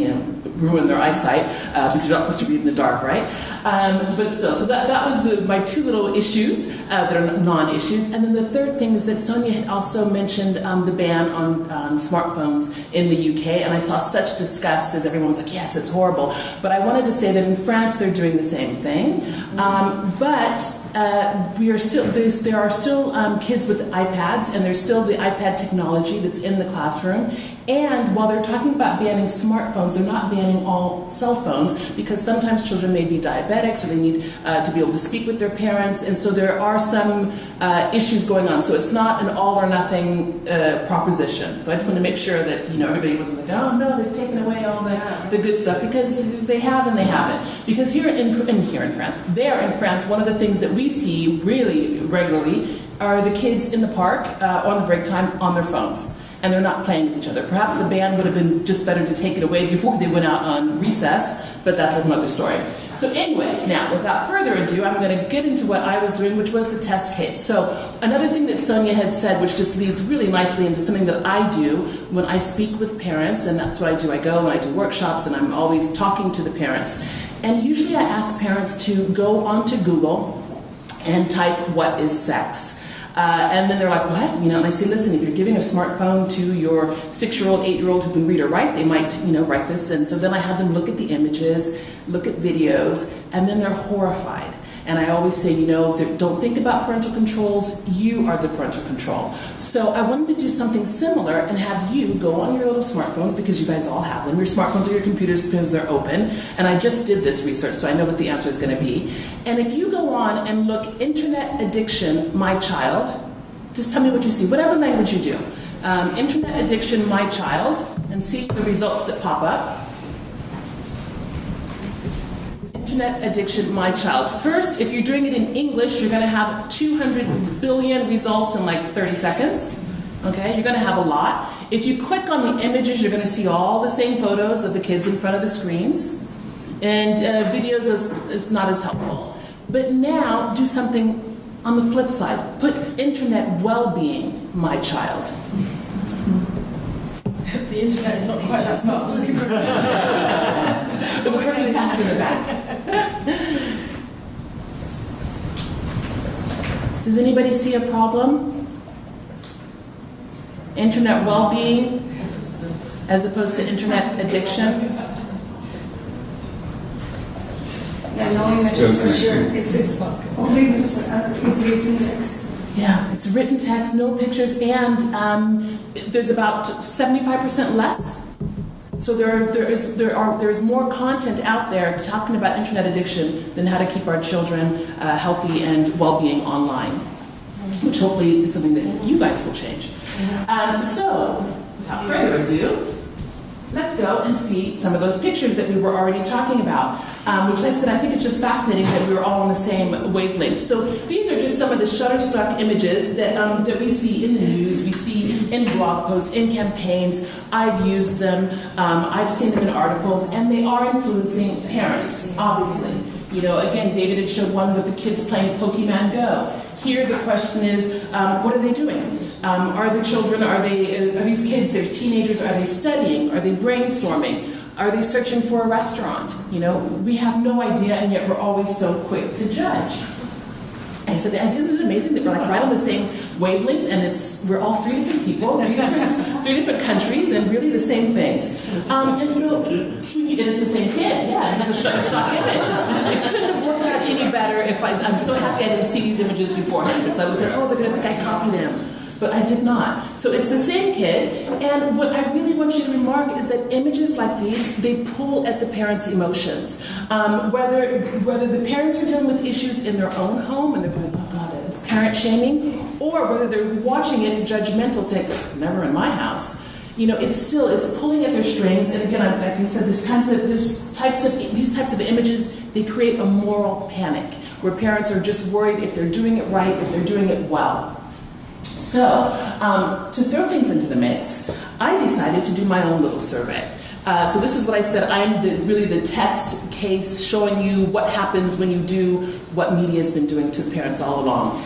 Speaker 5: ruin their eyesight because you're not supposed to read in the dark, right? But still, so that was my 2 little issues that are non-issues. And then the third thing is that Sonia had also mentioned the ban on smartphones in the UK, and I saw such disgust as everyone was like, yes, it's horrible. But I wanted to say that in France they're doing the same thing. But there are still kids with iPads, and there's still the iPad technology that's in the classroom. And while they're talking about banning smartphones, they're not banning all cell phones, because sometimes children may be diabetics or they need to be able to speak with their parents, and so there are some issues going on. So it's not an all or nothing proposition. So I just want to make sure that everybody wasn't like, oh no, they've taken away all the good stuff, because they have and they haven't. Because here in France, one of the things that we see really regularly are the kids in the park on the break time on their phones. And they're not playing with each other. Perhaps the ban would have been just better to take it away before they went out on recess, but that's another story. So anyway, now, without further ado, I'm going to get into what I was doing, which was the test case. So another thing that Sonia had said, which just leads really nicely into something that I do when I speak with parents, and that's what I do. I go and I do workshops, and I'm always talking to the parents. And usually I ask parents to go onto Google and type, what is sex? And then they're like, what? And I say, listen, if you're giving a smartphone to your 6-year-old, 8-year-old who can read or write, they might, write this. And so then I have them look at the images, look at videos, and then they're horrified. And I always say, don't think about parental controls. You are the parental control. So I wanted to do something similar and have you go on your little smartphones, because you guys all have them. Your smartphones are your computers because they're open. And I just did this research, so I know what the answer is going to be. And if you go on and look, internet addiction, my child, just tell me what you see, whatever language you do. Internet addiction, my child, and see the results that pop up. Internet addiction, my child. First, if you're doing it in English, you're going to have 200 billion results in like 30 seconds. Okay, you're going to have a lot. If you click on the images, you're going to see all the same photos of the kids in front of the screens. And videos is not as helpful. But now, do something on the flip side. Put internet well-being, my child.
Speaker 3: The internet is not quite that smart.
Speaker 5: It was really fast in the back. Does anybody see a problem? Internet well-being as opposed to internet addiction?
Speaker 8: Yeah, knowing that it's for sure. It's written text.
Speaker 5: Yeah, it's written text, no pictures, and there's about 75% less. So there's more content out there talking about internet addiction than how to keep our children healthy and well-being online, which hopefully is something that you guys will change. So, without further ado, let's go and see some of those pictures that we were already talking about, which I said I think it's just fascinating that we were all on the same wavelength. So these are just some of the Shutterstock images that we see in the news, we see in blog posts, in campaigns. I've used them, I've seen them in articles, and they are influencing parents, obviously. Again, David had showed one with the kids playing Pokemon Go. Here the question is, what are they doing? Are the children, are these kids, they're teenagers, are they studying? Are they brainstorming? Are they searching for a restaurant? We have no idea, and yet we're always so quick to judge. I said, isn't it amazing that we're like right on the same wavelength, and we're all three different people, three different countries, and really the same things. And it's the same kid, yeah. It's a stock image. It couldn't have worked out any better. I'm so happy I didn't see these images beforehand, because I was like, they're going to think I copied them. But I did not. So it's the same kid, and what I really want you to remark is that images like these, they pull at the parents' emotions. Whether the parents are dealing with issues in their own home, and they're going, oh God, it's parent shaming, or whether they're watching it judgmental, saying, never in my house. It's pulling at their strings, and again, like I said, these types of images, they create a moral panic, where parents are just worried if they're doing it right, if they're doing it well. So, to throw things into the mix, I decided to do my own little survey. So this is what I said. I'm really the test case showing you what happens when you do what media has been doing to the parents all along.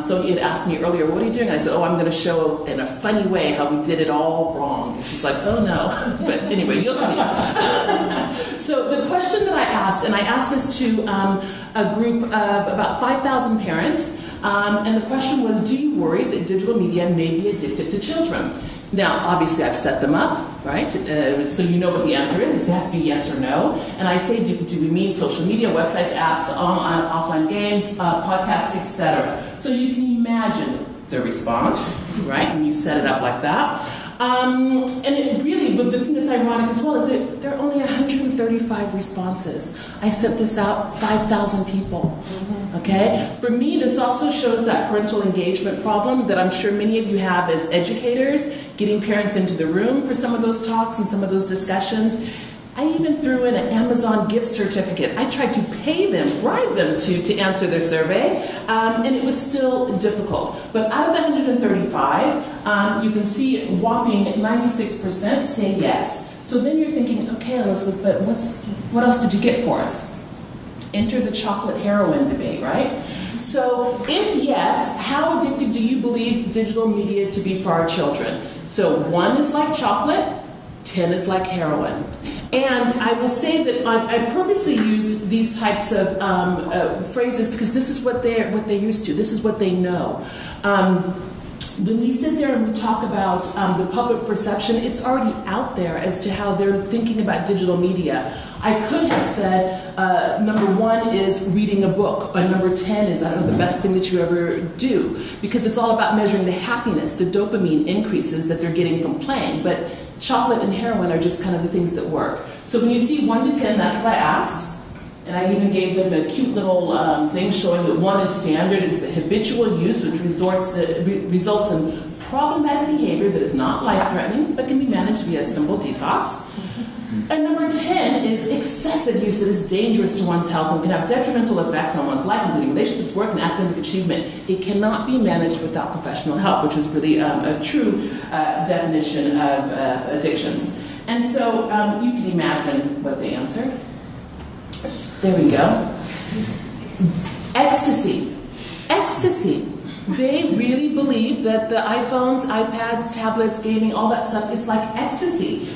Speaker 5: So you had asked me earlier, what are you doing? And I said, I'm going to show in a funny way how we did it all wrong. She's like, oh no. But anyway, you'll see. So the question that I asked, and I asked this to a group of about 5,000 parents, and the question was, do you worry that digital media may be addictive to children? Now, obviously, I've set them up, right? So you know what the answer is. It has to be yes or no. And I say, do we mean social media, websites, apps, offline games, podcasts, etc.? So you can imagine the response, right? And you set it up like that. And it really, but the thing that's ironic as well is that there are only 135 responses. I sent this out 5,000 people. Okay? For me, this also shows that parental engagement problem that I'm sure many of you have as educators, getting parents into the room for some of those talks and some of those discussions. I even threw in an Amazon gift certificate. I tried to pay them, bribe them to answer their survey, and it was still difficult. But out of the 135, you can see a whopping 96% say yes. So then you're thinking, okay, Elizabeth, but what else did you get for us? Enter the chocolate heroin debate, right? So if yes, how addictive do you believe digital media to be for our children? So 1 is like chocolate, 10 is like heroin. And I will say that I purposely used these types of phrases because this is what they're used to. This is what they know. When we sit there and we talk about the public perception, it's already out there as to how they're thinking about digital media. I could have said number 1 is reading a book, or number 10 is, the best thing that you ever do, because it's all about measuring the happiness, the dopamine increases that they're getting from playing. But chocolate and heroin are just kind of the things that work. So when you see 1 to 10, that's what I asked. And I even gave them a cute little thing showing that 1 is standard. It's the habitual use, which results in problematic behavior that is not life-threatening, but can be managed via a simple detox. And number 10 is excessive use that is dangerous to one's health and can have detrimental effects on one's life, including relationships, work, and academic achievement. It cannot be managed without professional help, which is really a true definition of addictions. And so you can imagine what they answered. There we go. Ecstasy. Ecstasy. They really believe that the iPhones, iPads, tablets, gaming, all that stuff, it's like ecstasy.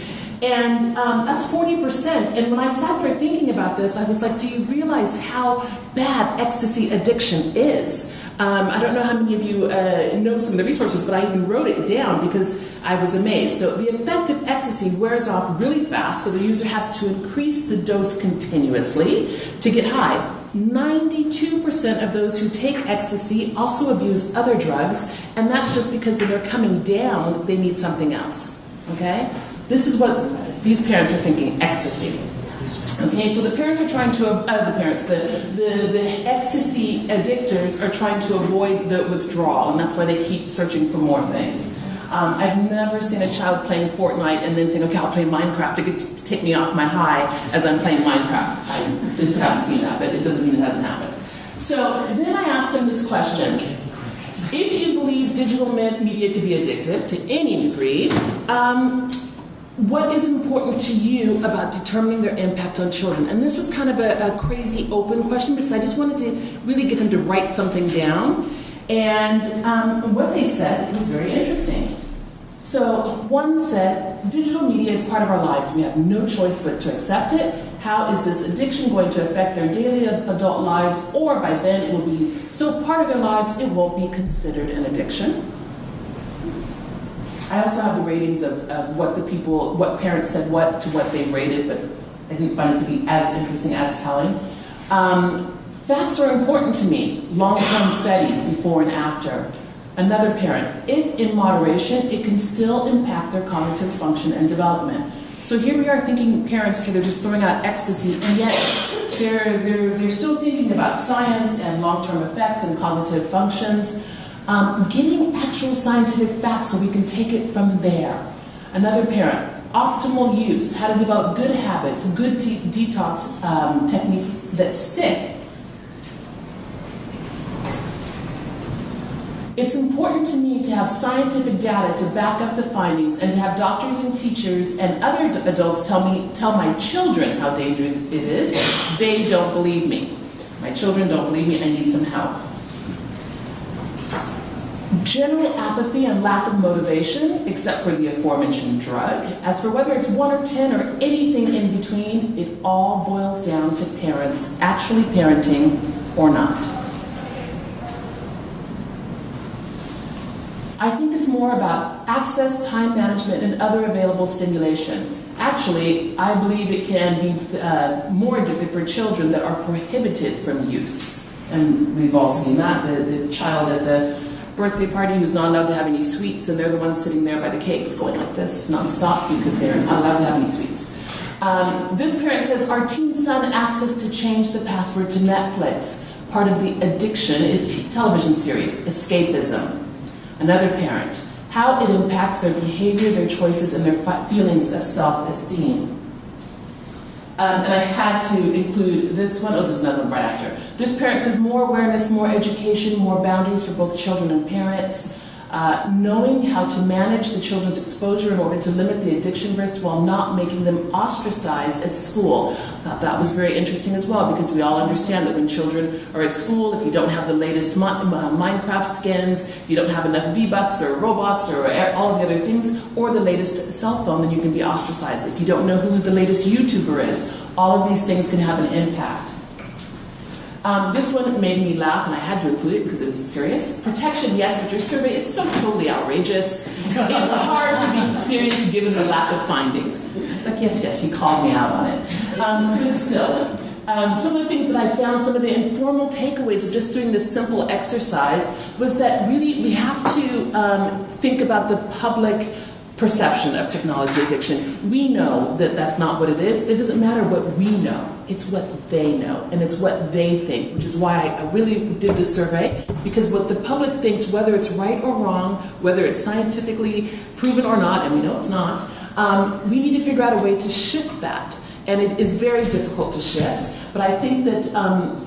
Speaker 5: And that's 40%. And when I sat there thinking about this, I was like, do you realize how bad ecstasy addiction is? I don't know how many of you know some of the resources, but I even wrote it down because I was amazed. So the effect of ecstasy wears off really fast, so the user has to increase the dose continuously to get high. 92% of those who take ecstasy also abuse other drugs, and that's just because when they're coming down, they need something else. Okay? This is what these parents are thinking, ecstasy. Okay, so the parents are trying to, the ecstasy addictors are trying to avoid the withdrawal, and that's why they keep searching for more things. I've never seen a child playing Fortnite and then saying, okay, I'll play Minecraft to take me off my high as I'm playing Minecraft. I just haven't seen that, but it doesn't mean it hasn't happened. So then I asked them this question. If you believe digital media to be addictive to any degree, what is important to you about determining their impact on children? And this was kind of a crazy open question because I just wanted to really get them to write something down. And what they said was very interesting. So one said, digital media is part of our lives. We have no choice but to accept it. How is this addiction going to affect their daily adult lives? Or by then it will be so part of their lives it won't be considered an addiction. I also have the ratings of what parents said what to what they rated, but I didn't find it to be as interesting as telling. Facts are important to me. Long-term studies before and after. Another parent, if in moderation, it can still impact their cognitive function and development. So here we are thinking parents, okay, they're just throwing out ecstasy, and yet they're still thinking about science and long-term effects and cognitive functions. Getting actual scientific facts so we can take it from there. Another parent, optimal use, how to develop good habits, good detox techniques that stick. It's important to me to have scientific data to back up the findings and to have doctors and teachers and other adults tell my children how dangerous it is. They don't believe me. My children don't believe me. I need some help. General apathy and lack of motivation, except for the aforementioned drug. As for whether it's 1 or 10 or anything in between, it all boils down to parents actually parenting or not. I think it's more about access, time management, and other available stimulation. Actually, I believe it can be more addictive for children that are prohibited from use. And we've all seen that. The child at the birthday party who's not allowed to have any sweets, and they're the ones sitting there by the cakes going like this nonstop because they're not allowed to have any sweets. This parent says, our teen son asked us to change the password to Netflix. Part of the addiction is television series, escapism. Another parent, how it impacts their behavior, their choices, and their feelings of self-esteem. And I had to include this one. Oh, there's another one right after. This parent says more awareness, more education, more boundaries for both children and parents. Knowing how to manage the children's exposure in order to limit the addiction risk while not making them ostracized at school. I thought that was very interesting as well, because we all understand that when children are at school, if you don't have the latest Minecraft skins, if you don't have enough V-Bucks or Robux or all of the other things, or the latest cell phone, then you can be ostracized. If you don't know who the latest YouTuber is, all of these things can have an impact. This one made me laugh, and I had to include it because it was serious. Protection, yes, but your survey is so totally outrageous. It's hard to be serious given the lack of findings. I was like, yes, he called me out on it. But still, some of the things that I found, some of the informal takeaways of just doing this simple exercise was that really we have to think about the public perception of technology addiction. We know that that's not what it is. It doesn't matter what we know. It's what they know, and it's what they think, which is why I really did this survey, because what the public thinks, whether it's right or wrong, whether it's scientifically proven or not, and we know it's not, we need to figure out a way to shift that. And it is very difficult to shift. But I think that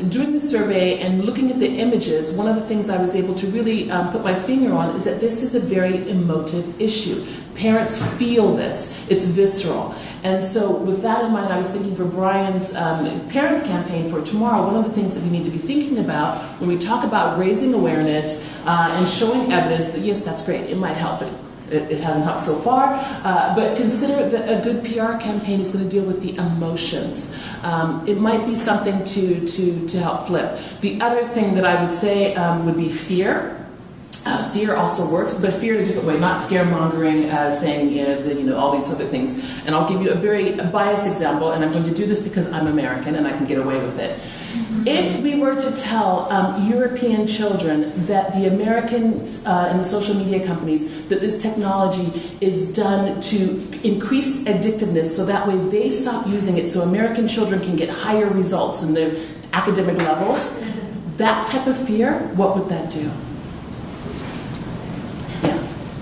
Speaker 5: doing the survey and looking at the images, one of the things I was able to really put my finger on is that this is a very emotive issue. Parents feel this. It's visceral. And so with that in mind, I was thinking for Brian's parents campaign for tomorrow, one of the things that we need to be thinking about when we talk about raising awareness and showing evidence that, yes, that's great, it might help, but it hasn't helped so far, but consider that a good PR campaign is going to deal with the emotions. It might be something to help flip. The other thing that I would say would be fear. Fear also works, but fear in a different way, not scaremongering, saying all these other things. And I'll give you a very biased example, and I'm going to do this because I'm American and I can get away with it. If we were to tell European children that the Americans and the social media companies, that this technology is done to increase addictiveness so that way they stop using it so American children can get higher results in their academic levels, that type of fear, what would that do?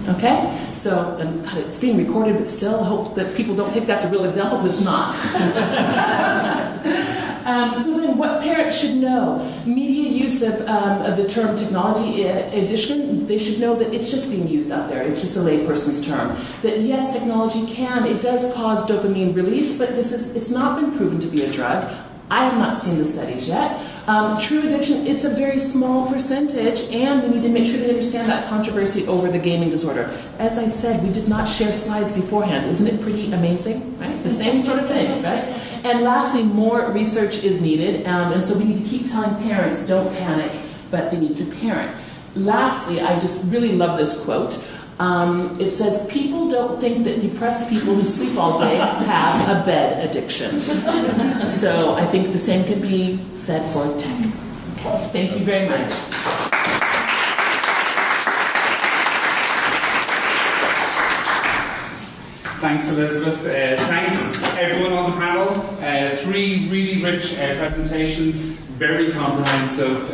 Speaker 5: Okay? So, and God, it's being recorded, but still, I hope that people don't think that's a real example, because it's not. So then, what parents should know? Media use of the term technology addiction, they should know that it's just being used out there. It's just a layperson's term. That yes, technology it does cause dopamine release, but it's not been proven to be a drug. I have not seen the studies yet. True addiction, it's a very small percentage, and we need to make sure they understand that controversy over the gaming disorder. As I said, we did not share slides beforehand. Isn't it pretty amazing, right? The same sort of things, right? And lastly, more research is needed, and so we need to keep telling parents, don't panic, but they need to parent. Lastly, I just really love this quote. It says, people don't think that depressed people who sleep all day have a bed addiction. So I think the same can be said for tech. Thank you very much.
Speaker 1: Thanks, Elizabeth. Thanks, everyone on the panel. 3 really rich presentations, very comprehensive,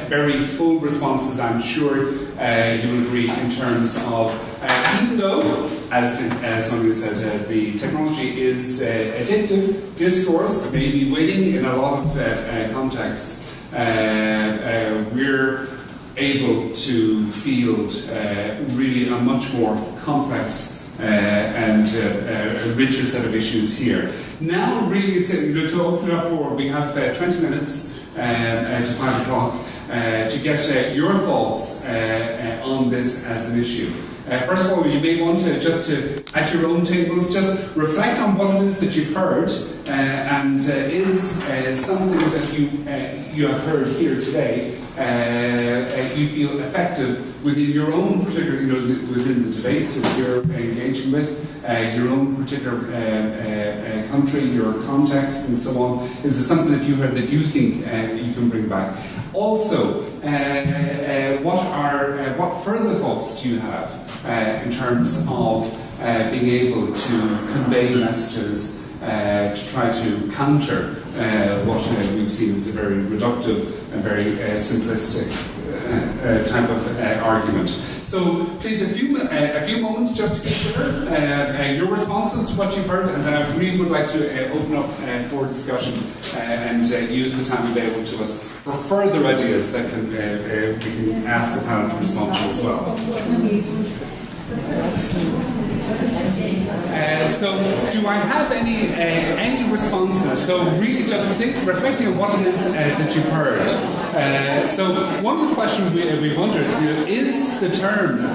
Speaker 1: very full responses, I'm sure you will agree, in terms of, even though, as Sonia said, the technology is addictive, discourse may be winning in a lot of contexts, we're able to field really a much more complex and a richer set of issues here. Now, really, it's to open it up for, we have 20 minutes to 5 o'clock to get your thoughts on this as an issue. First of all, you may want to just at your own tables, just reflect on what it is that you've heard, and is something that you have heard here today you feel effective within your own particular, within the debates that you're engaging with, your own particular country, your context, and so on. Is there something that you heard that you think you can bring back? Also, what further thoughts do you have in terms of being able to convey messages to try to counter what we've seen as a very reductive and very simplistic type of argument. So please, a few moments just to consider your responses to what you've heard, and then I really would like to open up for discussion and use the time available to us for further ideas that we can ask the panel to respond to as well. So, do I have any responses? So, really, just reflecting on what it is that you've heard. So, one of the questions we wondered is the term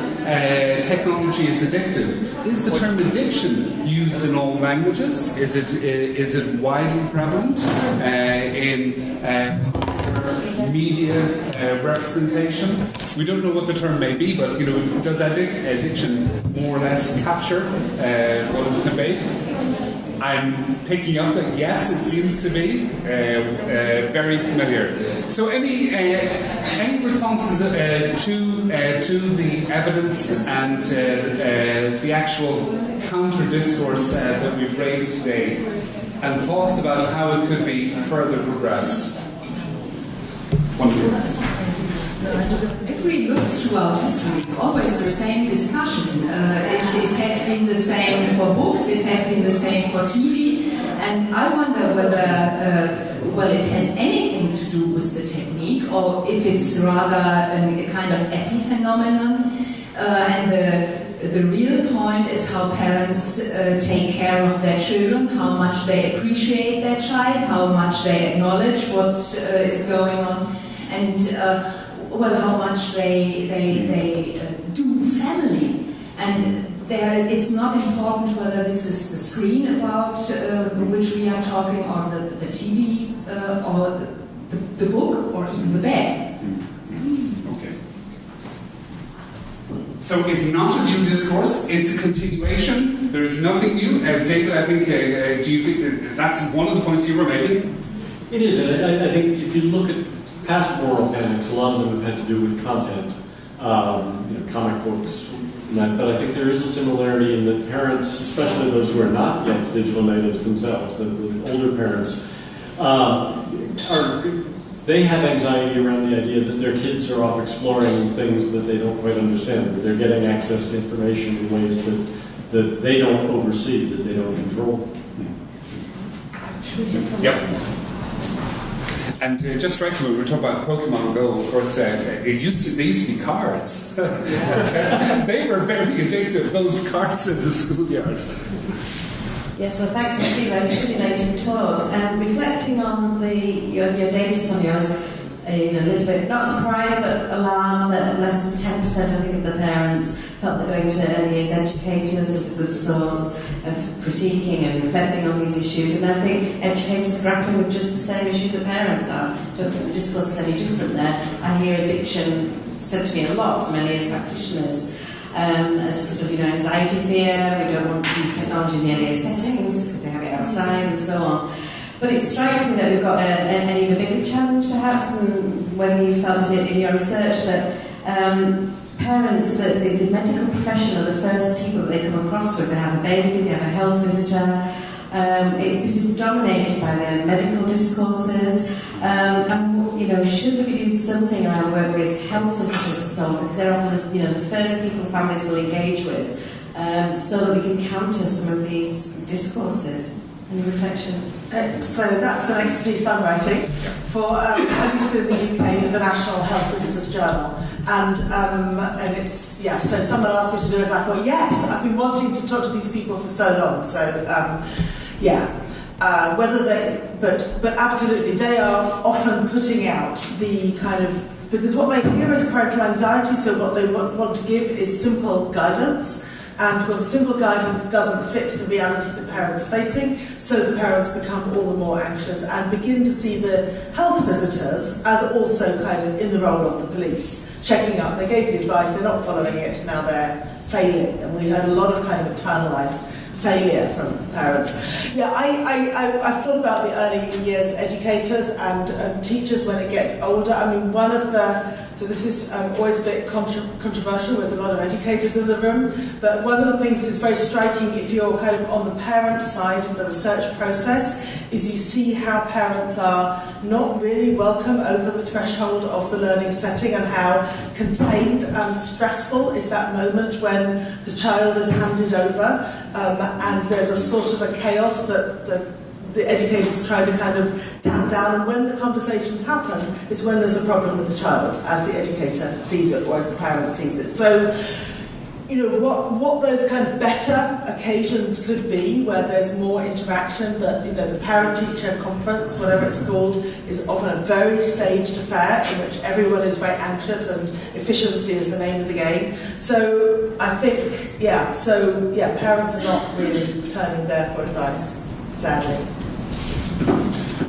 Speaker 1: technology is addictive. Is the term addiction used in all languages? Is it widely prevalent in media representation? We don't know what the term may be, but does addiction more or less capture what is conveyed? I'm picking up that yes, it seems to be very familiar. So, any responses to the evidence and the actual counter discourse that we've raised today, and thoughts about how it could be further progressed? Wonderful.
Speaker 9: If we look throughout history, it's always the same discussion. It has been the same for books, it has been the same for TV, and I wonder whether it has anything to do with the technique, or if it's rather a kind of epiphenomenon. And the real point is how parents take care of their children, how much they appreciate their child, how much they acknowledge what is going on, and how much they do family. And it's not important whether this is the screen about which we are talking, or the TV, or the book, or even the bed.
Speaker 1: Okay. So it's not a new discourse, it's a continuation. There's nothing new. David, I think, do you think that's one of the points you were making?
Speaker 2: It is, and I think if you look at past moral panics, a lot of them have had to do with content, comic books, but I think there is a similarity in that parents, especially those who are not yet digital natives themselves, the older parents, they have anxiety around the idea that their kids are off exploring things that they don't quite understand, that they're getting access to information in ways that they don't oversee, that they don't control.
Speaker 1: Yep. And it just strikes me, we were talking about Pokemon Go, of course, they used to be cards. They were very addictive, those cards in the schoolyard.
Speaker 8: Yes, well, thanks for three very stimulating talks. And reflecting on your data, Sonia, I was a little bit, not surprised, but alarmed that less than 10%, I think, of the parents felt that going to early years educators is a good source of critiquing and reflecting on these issues. And I think educators are grappling with just the same issues that parents are. I don't think the discourse is any different there. I hear addiction said to me a lot from early years practitioners. As a sort of, anxiety fear, we don't want to use technology in the earlier settings because they have it outside and so on. But it strikes me that we've got an even bigger challenge perhaps, and whether you felt it in your research, that parents, the medical profession are the first people that they come across with. They have a baby, they have a health visitor. This is dominated by the medical discourses. Should we be doing something around work with health visitors and so on? Because they're often the first people families will engage with, so that we can counter some of these discourses. Any reflections?
Speaker 3: So that's the next piece I'm writing for, at least in the UK, for the National Health Visitors Journal. And it's, so someone asked me to do it, and I thought, yes, I've been wanting to talk to these people for so long. So, whether they, but absolutely, they are often putting out the kind of, because what they hear is parental anxiety, so what they want to give is simple guidance. And because the simple guidance doesn't fit the reality the parents are facing, so the parents become all the more anxious and begin to see the health visitors as also kind of in the role of the police, checking up. They gave the advice, they're not following it, now they're failing. And we had a lot of kind of internalised failure from parents. Yeah, I've thought about the early years educators and teachers when it gets older. I mean, so this is always a bit controversial with a lot of educators in the room, but one of the things that's very striking if you're kind of on the parent side of the research process is you see how parents are not really welcome over the threshold of the learning setting, and how contained and stressful is that moment when the child is handed over, and there's a sort of a chaos that the educators try to kind of tap down, and when the conversations happen, it's when there's a problem with the child, as the educator sees it or as the parent sees it. So, what those kind of better occasions could be, where there's more interaction, but the parent-teacher conference, whatever it's called, is often a very staged affair in which everyone is very anxious and efficiency is the name of the game. So I think, parents are not really turning there for advice, sadly.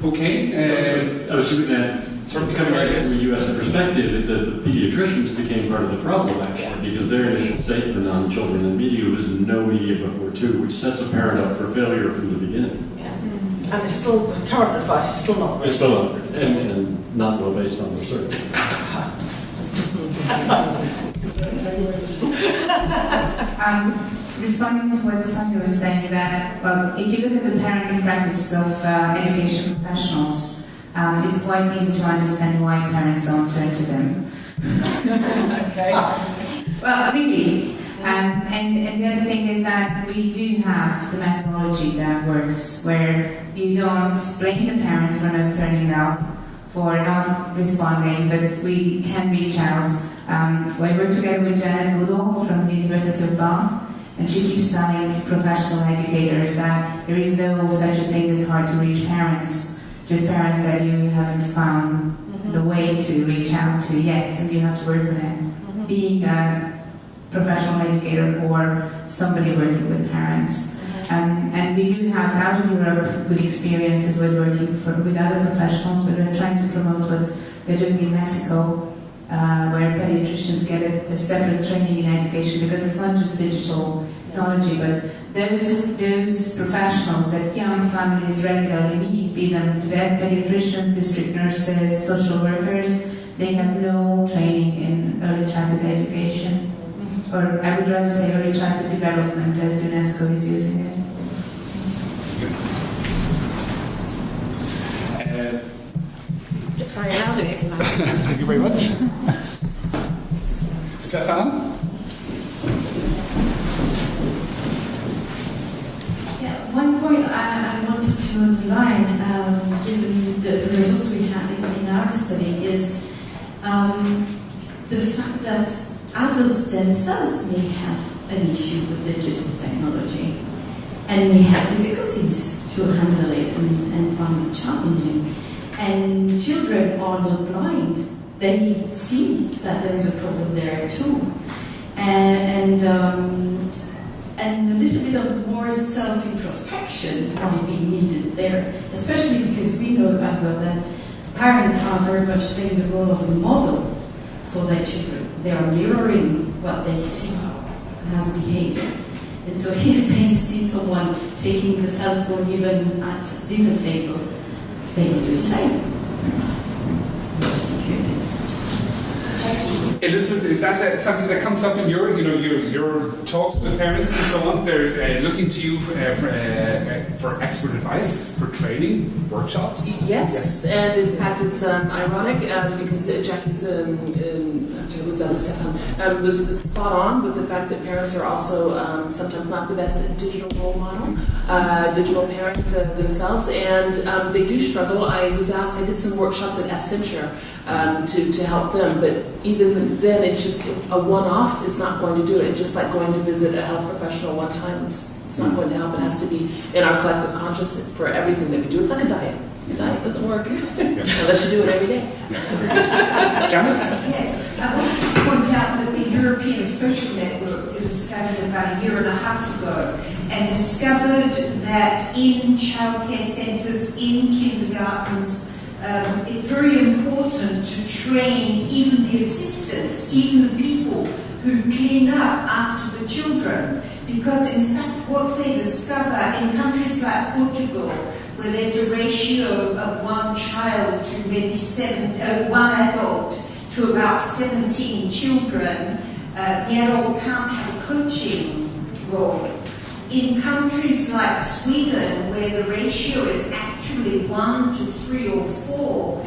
Speaker 1: Okay.
Speaker 2: I was just going to sort of come right from the US perspective, the pediatricians became part of the problem, actually, because their initial statement on children and media was no media before 2, which sets a parent up for failure from the beginning.
Speaker 3: Yeah. And it's still, the current advice is still not.
Speaker 2: It's still not, and not well based on research.
Speaker 10: Responding to what Sonia was saying, that if you look at the parenting practices of education professionals, it's quite easy to understand why parents don't turn to them.
Speaker 3: Okay.
Speaker 10: Well, really. And the other thing is that we do have the methodology that works, where you don't blame the parents for not turning up, for not responding, but we can reach out. We work together with Janet Goodall from the University of Bath, and she keeps telling professional educators that there is no such a thing as hard to reach parents, just parents that you haven't found the way to reach out to yet, and you have to work with it. Being a professional educator or somebody working with parents. And we do have out of Europe good experiences with working with other professionals, but we're trying to promote what they're doing in Mexico, where pediatricians get a separate training in education, because it's not just digital technology, but those professionals that young families regularly meet, be them pediatricians, district nurses, social workers, they have no training in early childhood education, or I would rather say early childhood development, as UNESCO is using it.
Speaker 1: Thank you very much. Stefan?
Speaker 11: One point I wanted to underline, given the results we had in our study is the fact that adults themselves may have an issue with digital technology and may have difficulties to handle it and find it challenging. And children are not blind. They see that there is a problem there too. And a little bit of more self-introspection might be needed there, especially because we know as well that parents are very much playing the role of a model for their children. They are mirroring what they see as behavior. And so if they see someone taking the cell phone even at dinner table, they will do the same.
Speaker 1: Elizabeth, is that something that comes up in your talks with parents and so on? They're looking to you for expert advice, for training, workshops?
Speaker 5: Yes, and in fact it's ironic because Jackie's, Stefan, was spot on with the fact that parents are also sometimes not the best at digital role model, digital parents themselves, and they do struggle. I was asked, I did some workshops at Accenture to help them, but even then it's just a one-off is not going to do it. Just like going to visit a health professional one time, it's not going to help. It has to be in our collective consciousness for everything that we do. It's like a diet. A diet doesn't work unless you do it every day.
Speaker 1: Janice?
Speaker 12: Yes, I wanted to point out that the European Social Network did a study about a year and a half ago and discovered that in childcare centres, in kindergartens, it's very important to train even the assistants, even the people who clean up after the children, because in fact what they discover in countries like Portugal, where there's a ratio of one child to maybe one adult to about 17 children, the adult can't have a coaching role. In countries like Sweden, where the ratio is actually 1 to 3 or 4,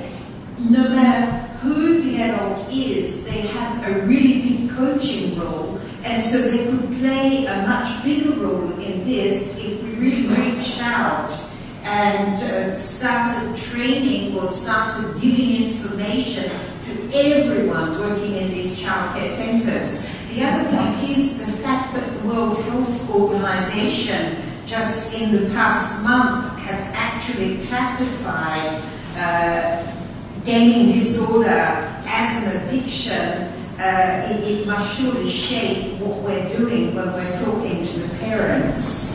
Speaker 12: no matter who the adult is, they have a really big coaching role, and so they could play a much bigger role in this if we really reached out and started training or started giving information to everyone working in these childcare centres. The other point is the fact that the World Health Organization just in the past month has actually classified gaming disorder as an addiction. It must surely shape what we're doing when we're talking to the parents.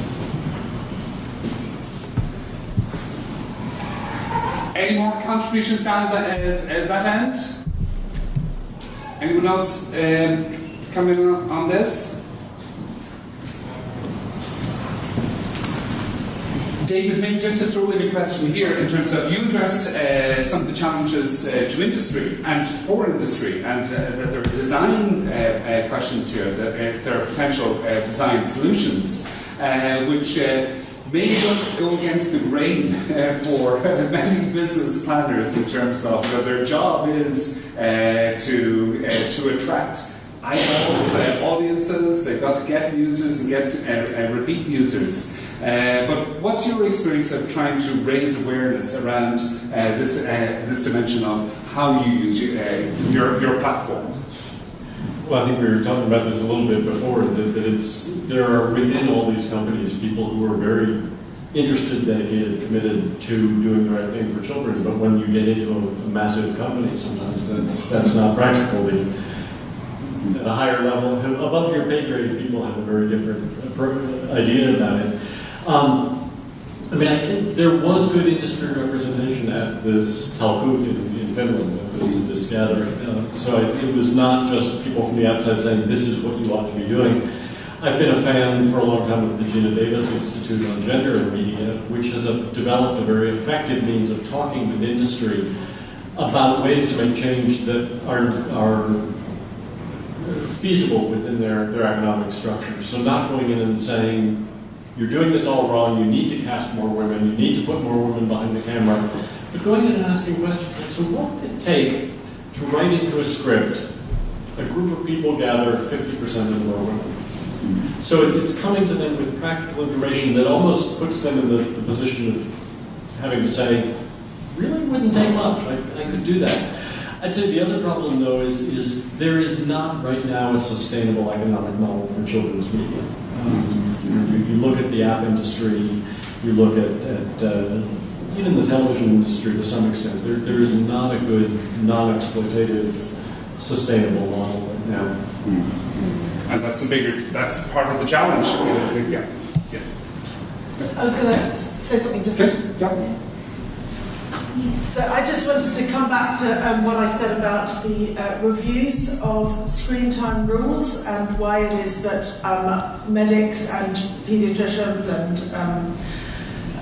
Speaker 1: Any more contributions down that end? Anyone else come in on this? David, maybe just to throw in a question here in terms of you addressed some of the challenges to industry and for industry, and that there are design questions here, that there are potential design solutions which may go against the grain for many business planners in terms of their job is to attract eyeballs, audiences. They've got to get users and get repeat users. But what's your experience of trying to raise awareness around this dimension of how you use your platform?
Speaker 2: Well, I think we were talking about this a little bit before, that there are within all these companies people who are very interested, dedicated, committed to doing the right thing for children. But when you get into a massive company, sometimes that's not practical. At a higher level, above your pay grade, people have a very different idea about it. I mean, there was good industry representation at this Talkut in Finland, this gathering. So it was not just people from the outside saying, this is what you ought to be doing. I've been a fan for a long time of the Gina Davis Institute on Gender and Media, which has developed a very effective means of talking with industry about ways to make change that are feasible within their economic structure. So not going in and saying, you're doing this all wrong, you need to cast more women, you need to put more women behind the camera, but going in and asking questions like, so what would it take to write into a script, a group of people gather, 50% of them are women? So it's coming to them with practical information that almost puts them in the position of having to say, really? wouldn't take much. I could do that. I'd say the other problem, though, is there is not right now a sustainable economic model for children's media. You look at the app industry, you look at even the television industry to some extent. There is not a good non-exploitative, sustainable model right now.
Speaker 1: And that's part of the challenge. Yeah.
Speaker 3: I was going to say something different.
Speaker 1: Yeah.
Speaker 3: So I just wanted to come back to what I said about the reviews of screen time rules and why it is that medics and paediatricians and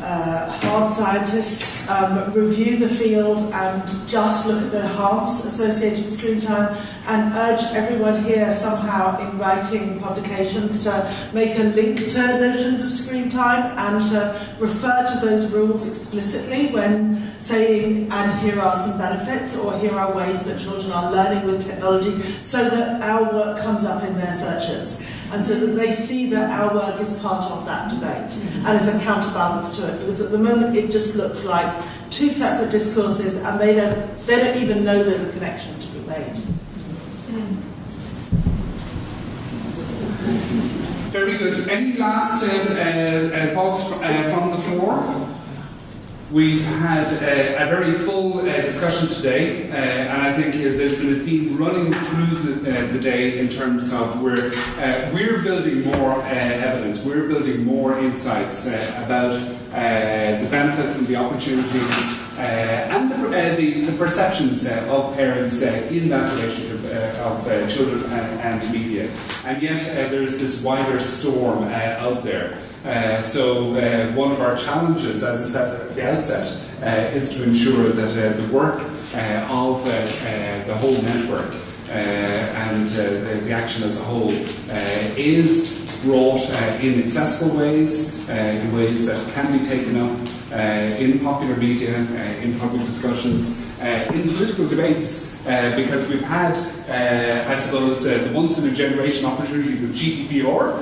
Speaker 3: hard scientists review the field and just look at the harms associated with screen time, and urge everyone here somehow in writing publications to make a link to notions of screen time and to refer to those rules explicitly when saying, and here are some benefits, or here are ways that children are learning with technology, so that our work comes up in their searches. And so that they see that our work is part of that debate and is a counterbalance to it. Because at the moment it just looks like two separate discourses, and they don't even know there's a connection to be made.
Speaker 1: Very good. Any last thoughts from the floor? We've had a very full discussion today, and I think there's been a theme running through the day in terms of we're building more evidence, we're building more insights about the benefits and the opportunities and the perceptions of parents in that relationship of children and media. And yet there's this wider storm out there. So one of our challenges, as I said at the outset, is to ensure that the work of the whole network and the action as a whole is brought in accessible ways, in ways that can be taken up in popular media, in public discussions, in political debates, because we've had, I suppose, the once-in-a-generation opportunity with GDPR,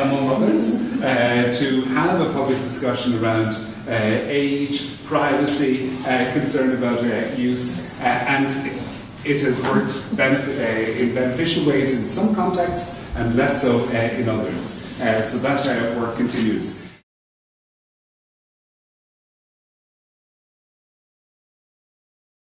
Speaker 1: among others, to have a public discussion around age, privacy, concern about use, and it has worked in beneficial ways in some contexts and less so in others. So that work continues.